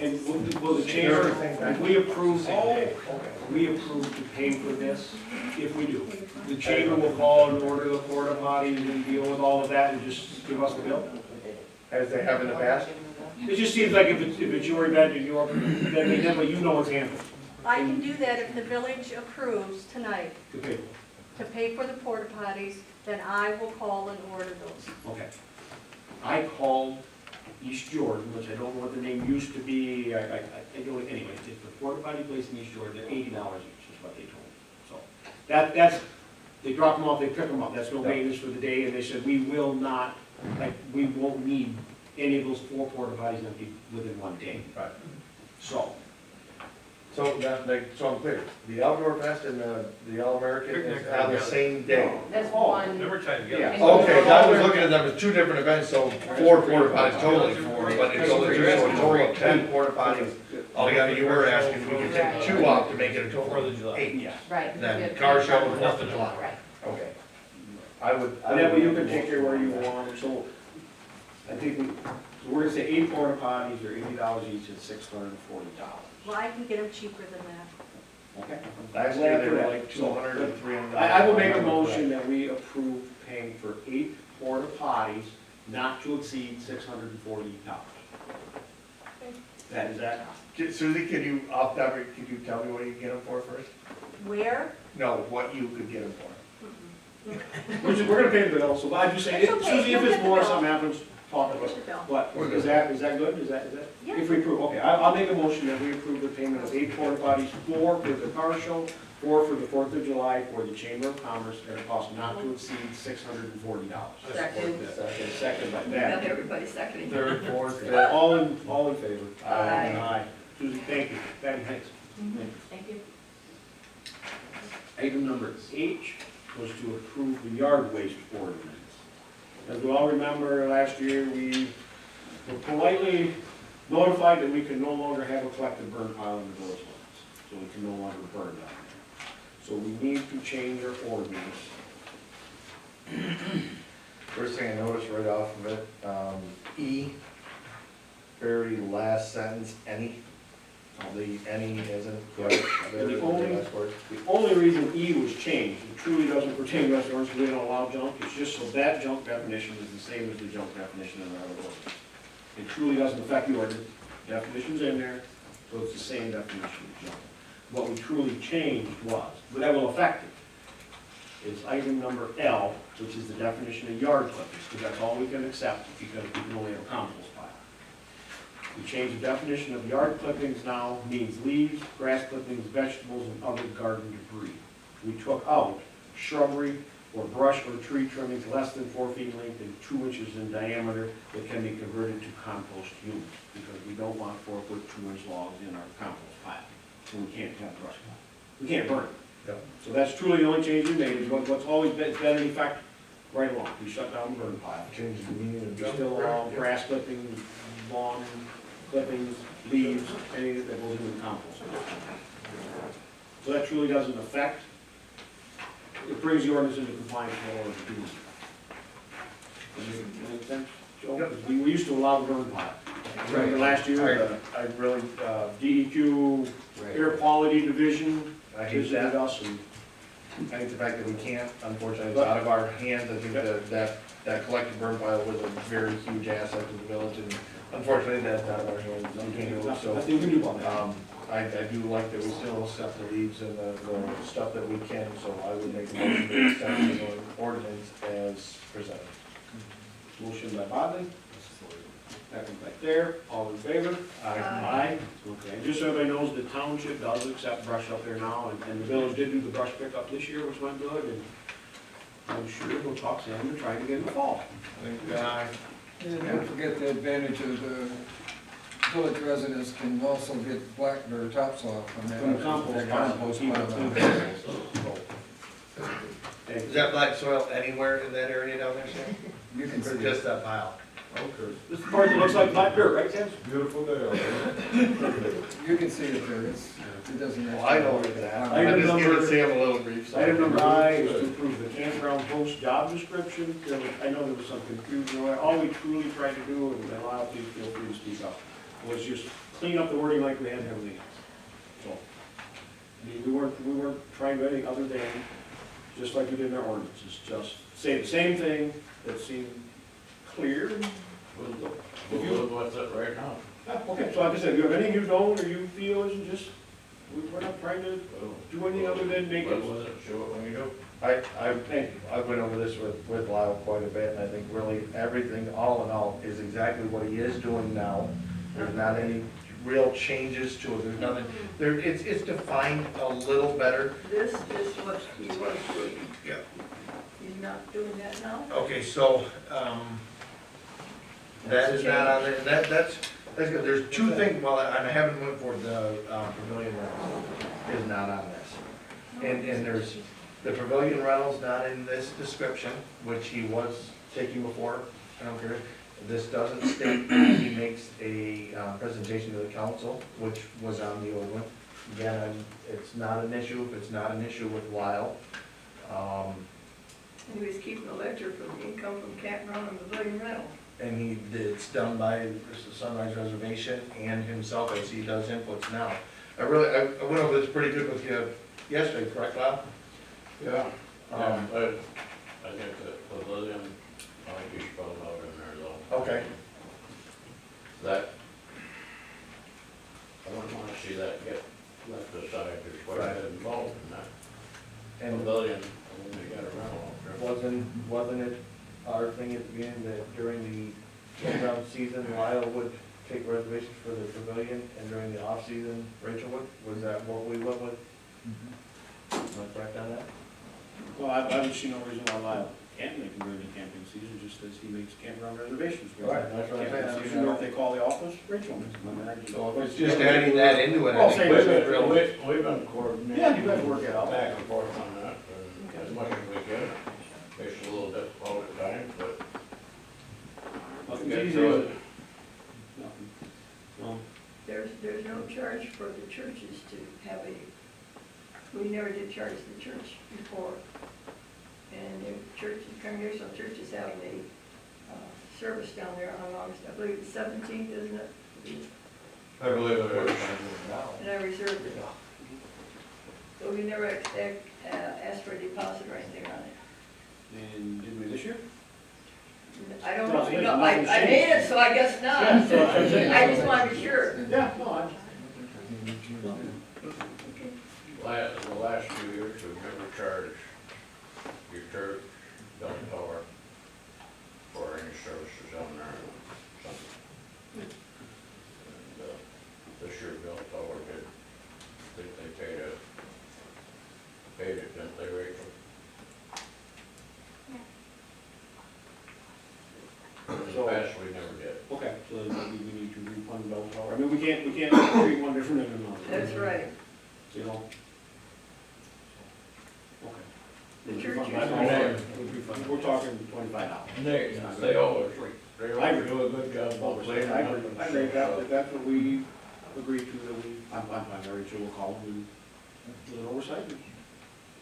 And will the chamber, if we approve, we approve to pay for this, if we do, the chamber will call and order the porta potties and deal with all of that and just give us the bill? As they have in the past? It just seems like if it's your event and your, then but you know it's handled. I can do that if the village approves tonight Okay, to pay for the porta potties, then I will call and order those. okay. I called East Jordan, which I don't know what the name used to be, I don't, anyway, it's the porta potty place in East Jordan, they're $80 each is what they told me. So, that's, they drop them off, they pick them up, that's no maintenance for the day, and they said, we will not, like, we won't need any of those 4 porta potties empty within 1 day. Right. So, So that, like, so I'm clear, the Outdoor Fest and the All-American is on the same day? That's Oh, one. Never tied together. yeah. Okay, I was looking at them as 2 different events, so 4 porta potties, totally 4, but it's only so a total of 10 porta potties. Altogether, you were asking, we could take 2 off to make it a total of 8. Yeah. Right. Then car show, 4th of July. Right. Okay. I would. And that way you can take care where you want, so, I think we're gonna say 8 porta potties, they're $80 each, and $640. Well, I can get them cheaper than that. Okay. Last year, they were like 200 and 300. I will make a motion that we approve paying for 8 porta potties not to exceed $640. That is that. Suzie, could you, off that, could you tell me what you could get them for first? Where? No, what you could get them for. We're gonna pay the bill, so I just say, It's okay, Suzie, if you'll it's get the more, bill. something happens, talk to us. Get the bill. What, is that good? Is that? Yeah. If we approve, okay, I'll make a motion that we approve the payment of 8 porta potties, 4 for the car show, 4 for the 4th of July for the Chamber of Commerce at a cost not to exceed $640. Second. Second by Got that. everybody seconding. 3rd, 4th, 5th. All in favor? Aye. Suzie, thank you. Patty, thanks. Thank you. Item number H was to approve the yard waste ordinance. As we all remember, last year, we were politely notified that we can no longer have a collective burn pile in the village limits. So we can no longer burn down there. So we need to change our ordinance. First thing I noticed right off of it, E, very last sentence, any. The any isn't correct. The only reason E was changed, it truly doesn't pertain to restaurants, because they don't allow junk, it's just so that junk definition is the same as the junk definition in our other ordinance. It truly doesn't affect the ordinance, definition's in there, so it's the same definition of junk. What we truly changed was, but that will affect it, is item number L, which is the definition of yard clippings, because that's all we can accept, because we can only have a compost pile. We changed the definition of yard clippings now means leaves, grass clippings, vegetables, and other garden debris. We took out shrubbery or brush or tree trimmings less than 4 feet in length and 2 inches in diameter that can be converted to compost units, because we don't want 4-foot 2-inch logs in our compost pile, so we can't have brush pile. We can't burn it. Yep. So that's truly the only change we made, is what's always been in effect right along. We shut down the burn pile. Change the meaning of We junk. still allow grass clippings, lawn clippings, leaves, anything that goes into the compost. So that truly doesn't affect, it brings the ordinance into compliance with all of the duties. Does that make sense, Joe? Yep. We used to allow the burn pile. Remember last year, I really, DEQ, Air Quality Division I hate visited that. us, and I hate the fact that we can't, unfortunately, it's out of our hands. I think that collective burn pile was a very huge asset to the village, and unfortunately, that's out of our hands. We can't do it, so, nothing you can do about that. I do like that we still accept the leads and the stuff that we can, so I would make a motion to accept the ordinance as presented. Motion by Bodley, second by Thier, all in favor? Aye. Okay, and just so everybody knows, the township does accept brush up there now, and the village did do the brush pickup this year, which went good, and I'm sure we'll talk to them and try to get in the fall. And don't forget the advantage of the village residents can also get black, or topsoil from that. From the compost pile. Compost Keep it pile. clean. Is that black soil anywhere in that area down there, Sam? You can Or see just it. that pile? Okay, This is the part that looks like black dirt, right, Tim? beautiful day out there. You can see it there, it doesn't. Well, I know what's gonna happen. Item I'm just giving number- Sam a little brief. Item number I is to approve the campground post job description. I know there was some confusion, all we truly tried to do, and a lot of you feel free to speak up, was just clean up the wording like we had everything else. So, I mean, we weren't trying to do anything other than, just like we did in our ordinances, just say the same thing that seemed clear. We'll live with it right now. Okay, so like I said, if you have anything you don't, or you feel isn't just, we're not trying to do anything other than make Live it. with it, show it when you do. I went over this with Lyle quite a bit, and I think really everything, all in all, is exactly what he is doing now. There's not any real changes to it, there's nothing, it's defined a little better. This is what he was doing. Yeah. He's not doing that now? Okay, so, that is not on there, that's good, there's two things, well, I haven't went for the, pavilion rentals, is not on this. And there's, the pavilion rental's not in this description, which he was taking before, I don't care. This doesn't state that he makes a, presentation to the council, which was on the old one. Again, it's not an issue, if it's not an issue with Lyle. He was keeping a ledger for the income from campground and pavilion rental. And it's done by the Sunrise Reservation and himself as he does inputs now. I went over this pretty good with you yesterday, correct, Lyle? Yeah. I think the pavilion, I think you should put a note in there though. Okay. That, I wouldn't wanna see that get left aside, there's quite a bit involved in that. And Pavilion, I mean, they got a rental out there. wasn't it our thing at the beginning that during the campground season, Lyle would take reservations for the pavilion, and during the off-season, Rachel would? Was that what we went with? Am I correct on that? Well, I would see no reason why Lyle can't make them during the camping season, just as he makes campground reservations. Right, that's what I'm saying. Camping season, or if they call the office, Rachel makes them. So if it's just adding that into it, I Well, think same it's as real. We've been coordinating. Yeah, you guys work it out. Back and forth on that, and as much as we can. Makes it a little difficult at times, but. Nothing's Get easy, through is it. it? Nothing. No. There's no charge for the churches to have we never did charge the church before. And the church, congregational churches having a service down there on August, I believe it's 17th, isn't it? I believe it is. And I reserved it. So we never asked for a deposit or anything on it. And did we this year? I don't No, know, it's no, nothing's I made it, so I guess not. Yeah, so I'm saying. I just want to be sure. Yeah, no, The last few years, we've never charged your church, bell tower, for any services on there. And, this year, bell tower did, I think they paid it, didn't they, Rachel? In the past, we never did. okay, so then maybe we need to refund bell tower. I mean, we can't treat one different than another. That's right. You know? Okay. The church We're talking $25. They always, they I always agree. do a good job of cleaning I up. agree, that's what we agreed to, that I'm very sure we'll call them and do an oversight.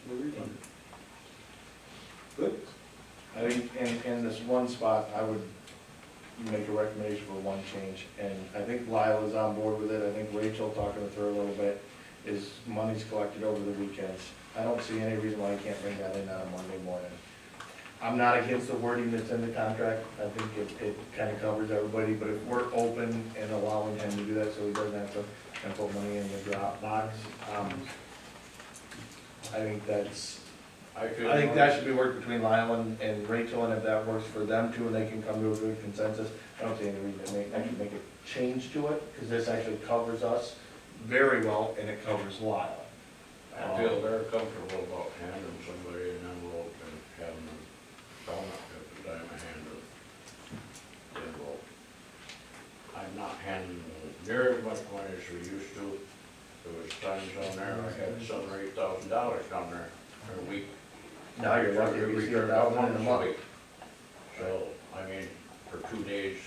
We'll refund it. Good? I think in this one spot, I would make a recommendation for one change, and I think Lyle is on board with it, I think Rachel, talking with her a little bit, is money's collected over the weekends. I don't see any reason why I can't bring that in on a Monday morning. I'm not against the wording that's in the contract, I think it kind of covers everybody, but if we're open and allowing him to do that, so he doesn't have to and put money in the drop box. I think that's, I think that should be worked between Lyle and Rachel, and if that works for them too, and they can come to a good consensus, I don't see any reason to actually make a change to it, because this actually covers us very well, and it covers Lyle. I feel very comfortable about handing somebody an envelope and having them sign up at the time I hand the envelope. I'm not handing near as much money as we used to. There was times on there, I had $7,000 or $8,000 down there in a week. Now you're lucky if you see Returned $1,000 once in a a month. week. So, I mean, for 2 days,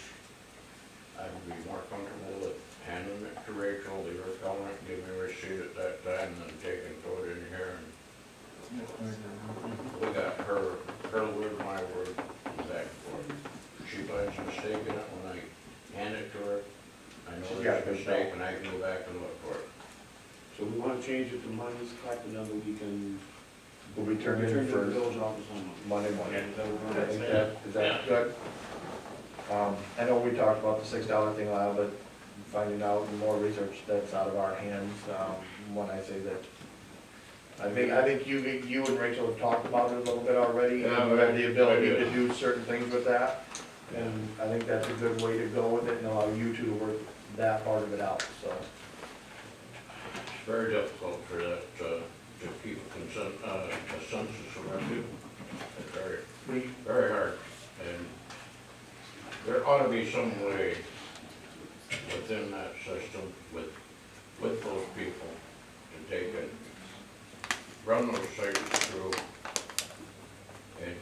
I would be more comfortable with handing it to Rachel, leave her comment, give me a receipt at that time, and then take and throw it in here, and we got her word, my word, back and forth. She finds a mistake in it when I hand it to her, I know She's there's got a a good mistake, and I can go back and look for it. So we wanna change it to money's collected on the weekend. Will be turned in Return to the for village office on Monday. Monday morning. Yeah, is that what we're I gonna think say? is that good? I know we talked about the $6 thing, Lyle, but finding out more research, that's out of our hands, when I say that. I think you and Rachel have talked about it a little bit already, and you have the ability to do certain things with that. And I think that's a good way to go with it, and allow you two to work that part of it out, so. It's very difficult for that, to keep a census of revenue. It's very hard, and there ought to be some way within that system with those people to take and run those sites through and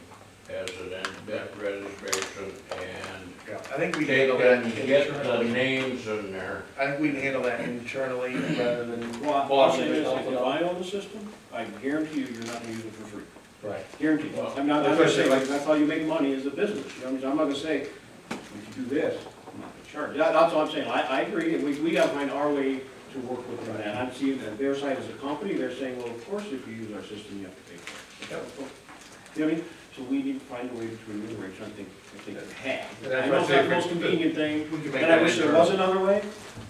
as an in-depth registration and Yeah, I think we take handle that and get the internally. names in there. I think we can handle that internally rather than. Well, I'll say this, if I own the system, I guarantee you, you're not gonna use it for free. Right. Guaranteed. Well, I'm not gonna say, like, that's how you make money as a business, you know, I'm not gonna say, if you do this, I'm not gonna charge. That's all I'm saying, I agree, and we gotta find our way to work with them, and I'm seeing that their side as a company, they're saying, well, of course, if you use our system, you have to pay for it. You know what I mean? So we need to find a way to remunerate, I think we have. And that's I why I know it's say not the most convenient thing, We can make and I that wish there internal. was another way.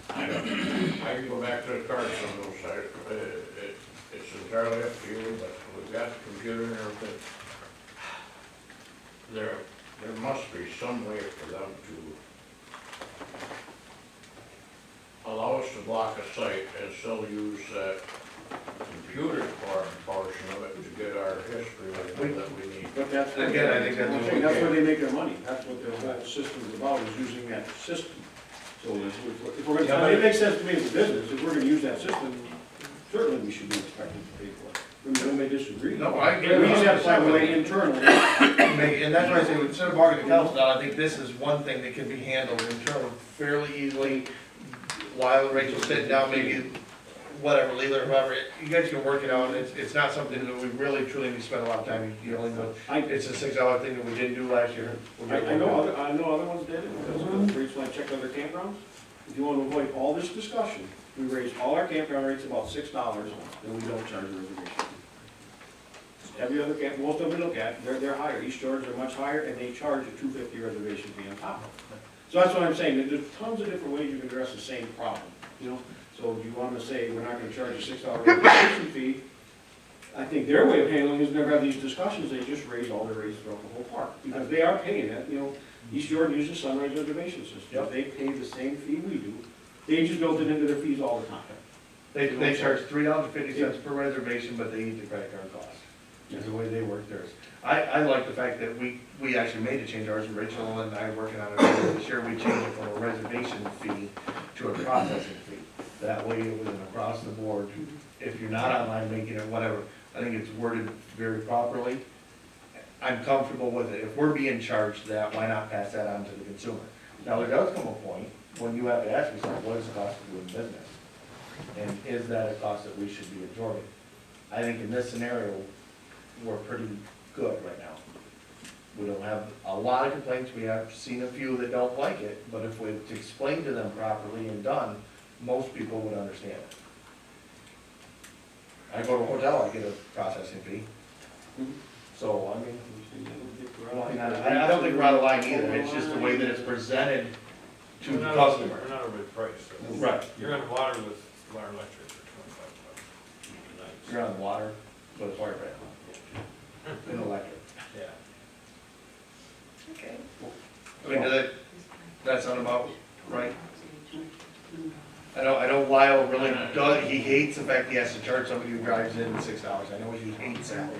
I can go back to the cards on those sites, it's entirely up to you, but we've got the computer and everything. There must be some way for them to allow us to block a site and still use that computer portion of it to get our history that we need. But that's, Again, I think that's what we that's can. where they make their money, that's what their whole system is about, is using that system. So if we're gonna, it makes sense to me as a business, if we're gonna use that system, certainly we should be expected to pay for it. We may disagree. No, I agree. We just have to find a way internally. And that's why I say, instead of bargaining council down, I think this is one thing that can be handled internally fairly easily. While Rachel's sitting down, maybe whatever, Leland or whoever, you guys can work it out. It's not something that we really truly need to spend a lot of time dealing with. It's a $6 thing that we didn't do last year. I know other ones did it, because for each one I checked other campgrounds. If you want to avoid all this discussion, we raise all our campground rates about $6, and we don't charge a reservation. Every other camp, most of them we look at, they're higher, East George are much higher, and they charge a $250 reservation fee on top of it. So that's what I'm saying, there's tons of different ways you can address the same problem, you know? So if you want to say, we're not gonna charge a $6 reservation fee, I think their way of handling it is never have these discussions, they just raise all the rates throughout the whole park, because they are paying it, you know? East Jordan uses Sunrise Reservation System, Yep. they pay the same fee we do, they just built it into their fees all the time. They charge $3.50 per reservation, but they eat the credit card cost. Is the way they work theirs. I like the fact that we actually made a change ours, and Rachel and I are working on it this year. We changed it from a reservation fee to a processing fee. That way it was an across the board. If you're not online making it, whatever, I think it's worded very properly. I'm comfortable with it. If we're being charged that, why not pass that on to the consumer? Now, there does come a point when you have to ask yourself, what is the cost of doing business? And is that a cost that we should be absorbing? I think in this scenario, we're pretty good right now. We don't have a lot of complaints, we have seen a few that don't like it, but if it's explained to them properly and done, most people would understand it. I go to a hotel, I get a processing fee. So, I mean, why not? I don't think we're out of line either, it's just the way that it's presented to the We're not customer. We're not over the price. So Right. You're on water with water electric for $25. You're on water, but it's water and electric. Yeah. Okay. I mean, that sound about right? I know Lyle really does, he hates the fact he has to charge somebody who drives in $6. I know he hates that.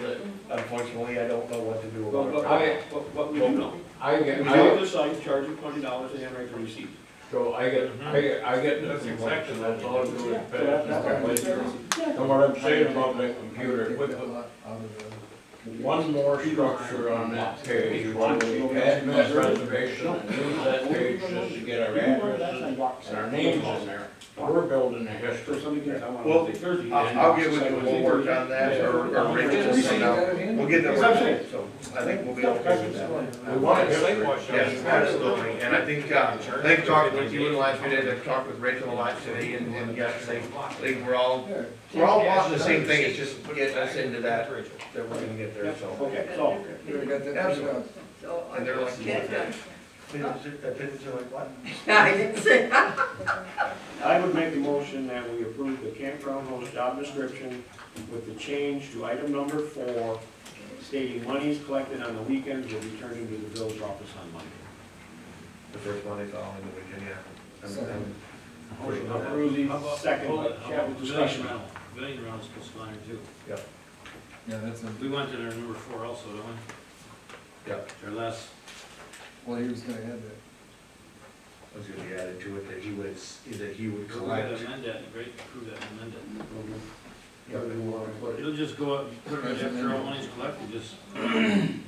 Unfortunately, I don't know what to do about it. But we do know. I We get, go to the site, charge them $20 and write the receipt. so I get the That's complaints, exactly and that's what all I do is pass the complaints. And what I'm saying about the computer, Take with that the lot out of the. one more structure on that page, when we add mass reservation and use that page just to get our addresses and our names in there, we're building a history. So somebody can, I want Well, to say Thursday. I'll get with you, we'll work on that, or Rachel will send out, we'll get that worked, so I think we'll be okay with that. We want it Yes, absolutely, and I think talking with you and last minute, I've talked with Rachel a lot today, and yesterday, I think we're all wanting the same thing, it's just getting us into that we're gonna get there, so. Okay, so, We got that. Absolutely. So I And they're like, get done. Opinions are like what? I didn't say. I would make the motion that we approve the campground host job description with the change to item number 4, stating monies collected on the weekends will be turned into the village office on Monday. The first one they found in the weekend, yeah. Second. Motion by Kruse, second by Chapman, Pavilion discussion. rental. Pavilion rental's supposed to line too. Yeah, that's a, We went to their number 4 also, don't we? Yep. Their last, well, he was gonna add that. Was gonna be added to it that he would we gotta collect. amend that, right, approve that, amend it. Whatever you want to put it. It'll just go up, put it after all money's collected, just Maybe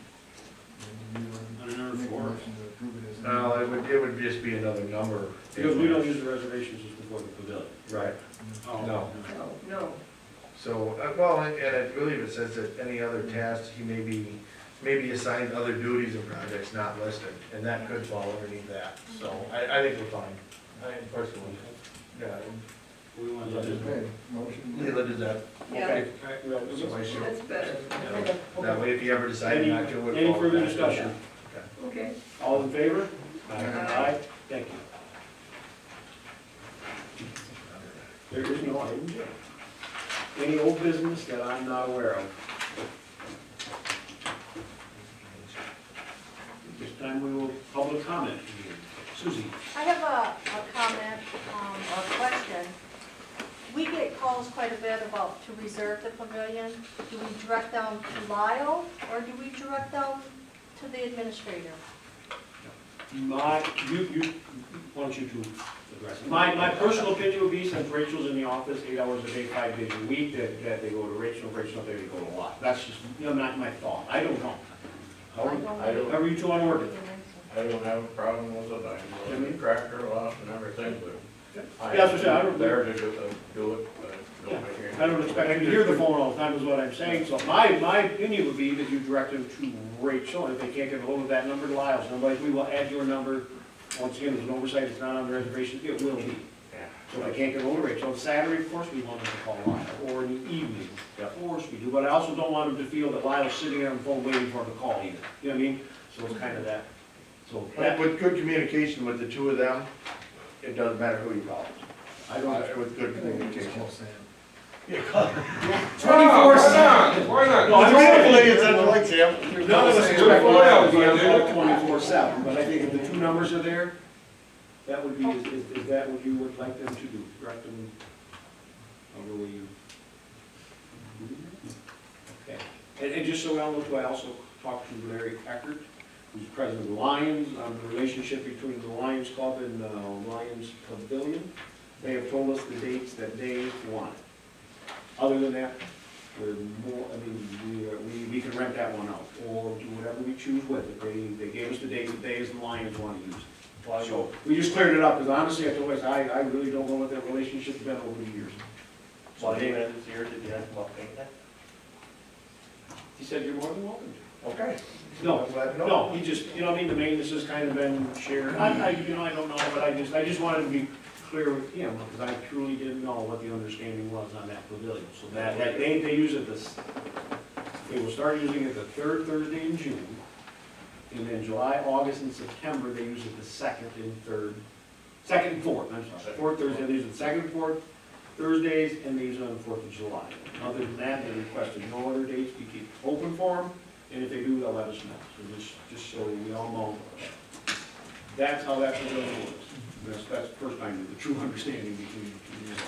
you under number make a 4. motion to approve it as. No, it would just be another number. Because we don't use the reservations just before the pavilion. Right, Oh, No. No. so, well, and I believe it says that any other tasks, he may be assigned other duties and projects not listed, and that could fall underneath that, so I think we're fine. I personally, yeah, We want to just, Okay, motion. Leila did that, Yeah, Okay. so I should, that's better. that way if you ever decide not to. it would Any fall further back. discussion? Okay. All in favor? Aye. Thank you. There is no item J. Any old business that I'm not aware of? This time we will public comment. Susie? I have a comment, or a question. We get calls quite a bit about to reserve the pavilion. Do we direct them to Lyle, or do we direct them to the administrator? Why don't you two address it? My personal opinion would be, since Rachel's in the office 8 hours a day, 5 days a week, that they go to Rachel, if Rachel's not there, they go to Lyle. That's just, not my thought. I don't know. However you two want to work it. I don't have a problem with it, I know the tractor lot and everything, but Yeah, that's what I said, I don't- I'm there to do it, but don't make any. I don't expect you to hear the phone all the time is what I'm saying, so my opinion would be that you direct them to Rachel, and if they can't get a hold of that number, to Lyle's. Otherwise, we will add your number. Once again, there's an oversight, it's not on the reservation, it will be. So if they can't get a hold of Rachel, on Saturday, of course, we want them to call Lyle, or in the evening, of course we do. But I also don't want them to feel that Lyle's sitting there on the phone waiting for them to call either, you know what I mean? So it's kind of that, so that, With good communication with the two of them, it doesn't matter who you call. I don't. With good communication. Yeah, 24/7. Why not? No, I'm saying- None None of us expect Lyle to be on call 24/7, but I think if the two numbers are there, that would be, is that what you would like them to do? Direct them, however will you? Okay, and just so y'all know too, I also talked to Larry Eckert, who's president of the Lions, on the relationship between the Lions Club and the Lions Pavilion. They have told us the dates that they want. Other than that, we're more, I mean, we can rent that one out, or do whatever we choose with it. They gave us the date that they as the Lions want to use it. So, we just cleared it up, because honestly, I told us, I really don't know what that relationship's been over the years. So they, this year, did you have to update that? he said, you're more than welcome to. Okay. No, I'm glad to know. no, he just, you know, I mean, the maintenance has kind of been shared. I don't know, but I just wanted to be clear with him, because I truly didn't know what the understanding was on that pavilion. So that they use it they will start using it the 3rd Thursday in June, and then July, August, and September, they use it the 2nd and 3rd second and fourth, I'm sorry, fourth Thursday, these are the second and fourth Thursdays, and these are on the 4th of July. Other than that, they requested no other dates, we keep open for them, and if they do, they'll let us know. So just so we all know, that's how that pavilion works. That's the first time, the true understanding between the two.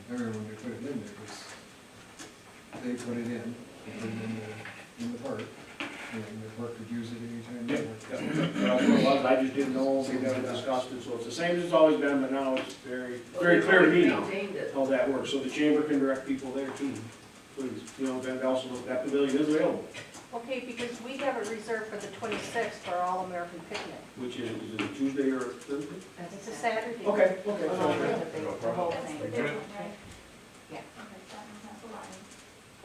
There, when they put it in there, was, they put it in the park, and the park could use it anytime they want. That's what it was, I just didn't know, we never discussed it, so it's the same as it's always been, but now it's very clear to me now Maintained it. how that works, so the chamber can direct people there too. Please, you know, and also, that pavilion is available, Okay, because we have it reserved for the 26th for All-American Picnic. which is it a Tuesday or a Thursday? It's a Saturday. Okay. The whole thing. Yeah. Okay, that one's not the line.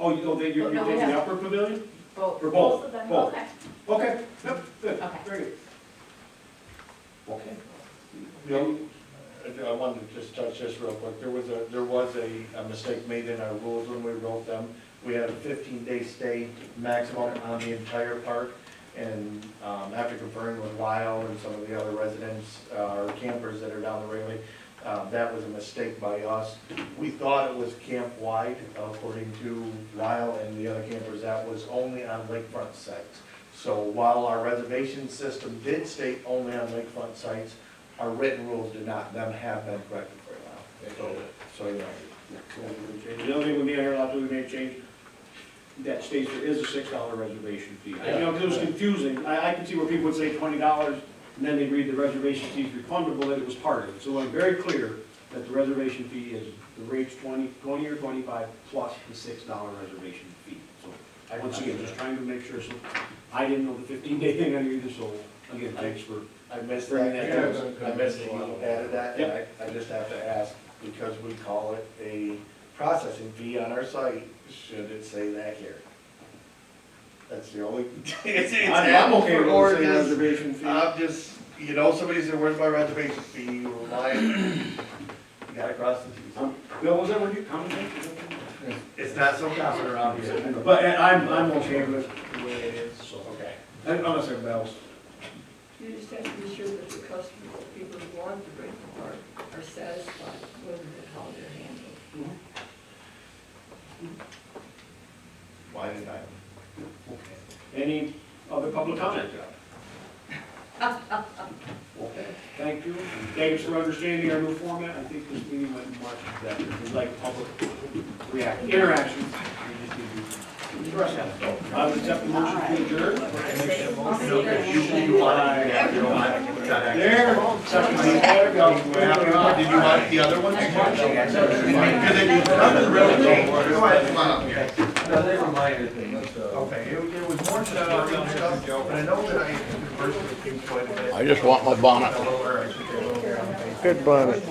Oh, you're No, we taking the have- upper pavilion? Both. For Both both? of them, Both. okay. Okay, yep, good, Okay. very good. Okay. I wanted to just touch this real quick. There was a mistake made in our rules when we wrote them. We had a 15-day stay maximum on the entire park. And after conferring with Lyle and some of the other residents, or campers that are down the Rayleigh, that was a mistake by us. We thought it was camp-wide, according to Lyle and the other campers. That was only on lakefront sites. So while our reservation system did state only on lakefront sites, our written rules did not. Them have been corrected for you now. So you know. The other thing with me, I heard a lot of people made a change, that states there is a $6 reservation fee. You know, 'cause it was confusing, I can see where people would say $20, and then they read the reservation fee is refundable, that it was part of it. So I'm very clear that the reservation fee is, the rate's 20 or 25 plus the $6 reservation fee. So, once again, just trying to make sure, so, I didn't know the 15-day thing on either, so, again, thanks for. I missed Bringing that, that to us. I missed that you added that, and I just have to ask, because we call it a processing fee on our site, should it say that here? That's the only, it's I'm okay with or saying just- reservation fee. I'm just, you know, somebody said, where's my reservation fee, you remind, you gotta cross the T's. Bill, was that what you commented? It's not so common around here. But I'm okay with the way it is, so, okay. Unless everybody else. You just have to be sure that the customers, the people who want to rent the park are satisfied with how they're handled. Why did I? Any other public comment? Okay, thank you. Thanks for understanding our new format. I think this meeting went much better. It's like public interaction. I would accept the motion to adjourn. There, second, there, go. Did you want the other one? Because it doesn't really change. Go ahead, come on up here. No, they reminded me, Okay, it was more stuff, but I know that I conversed with King quite a bit. I just want my bonnet. Hello, or I should say hello. Good bonnet.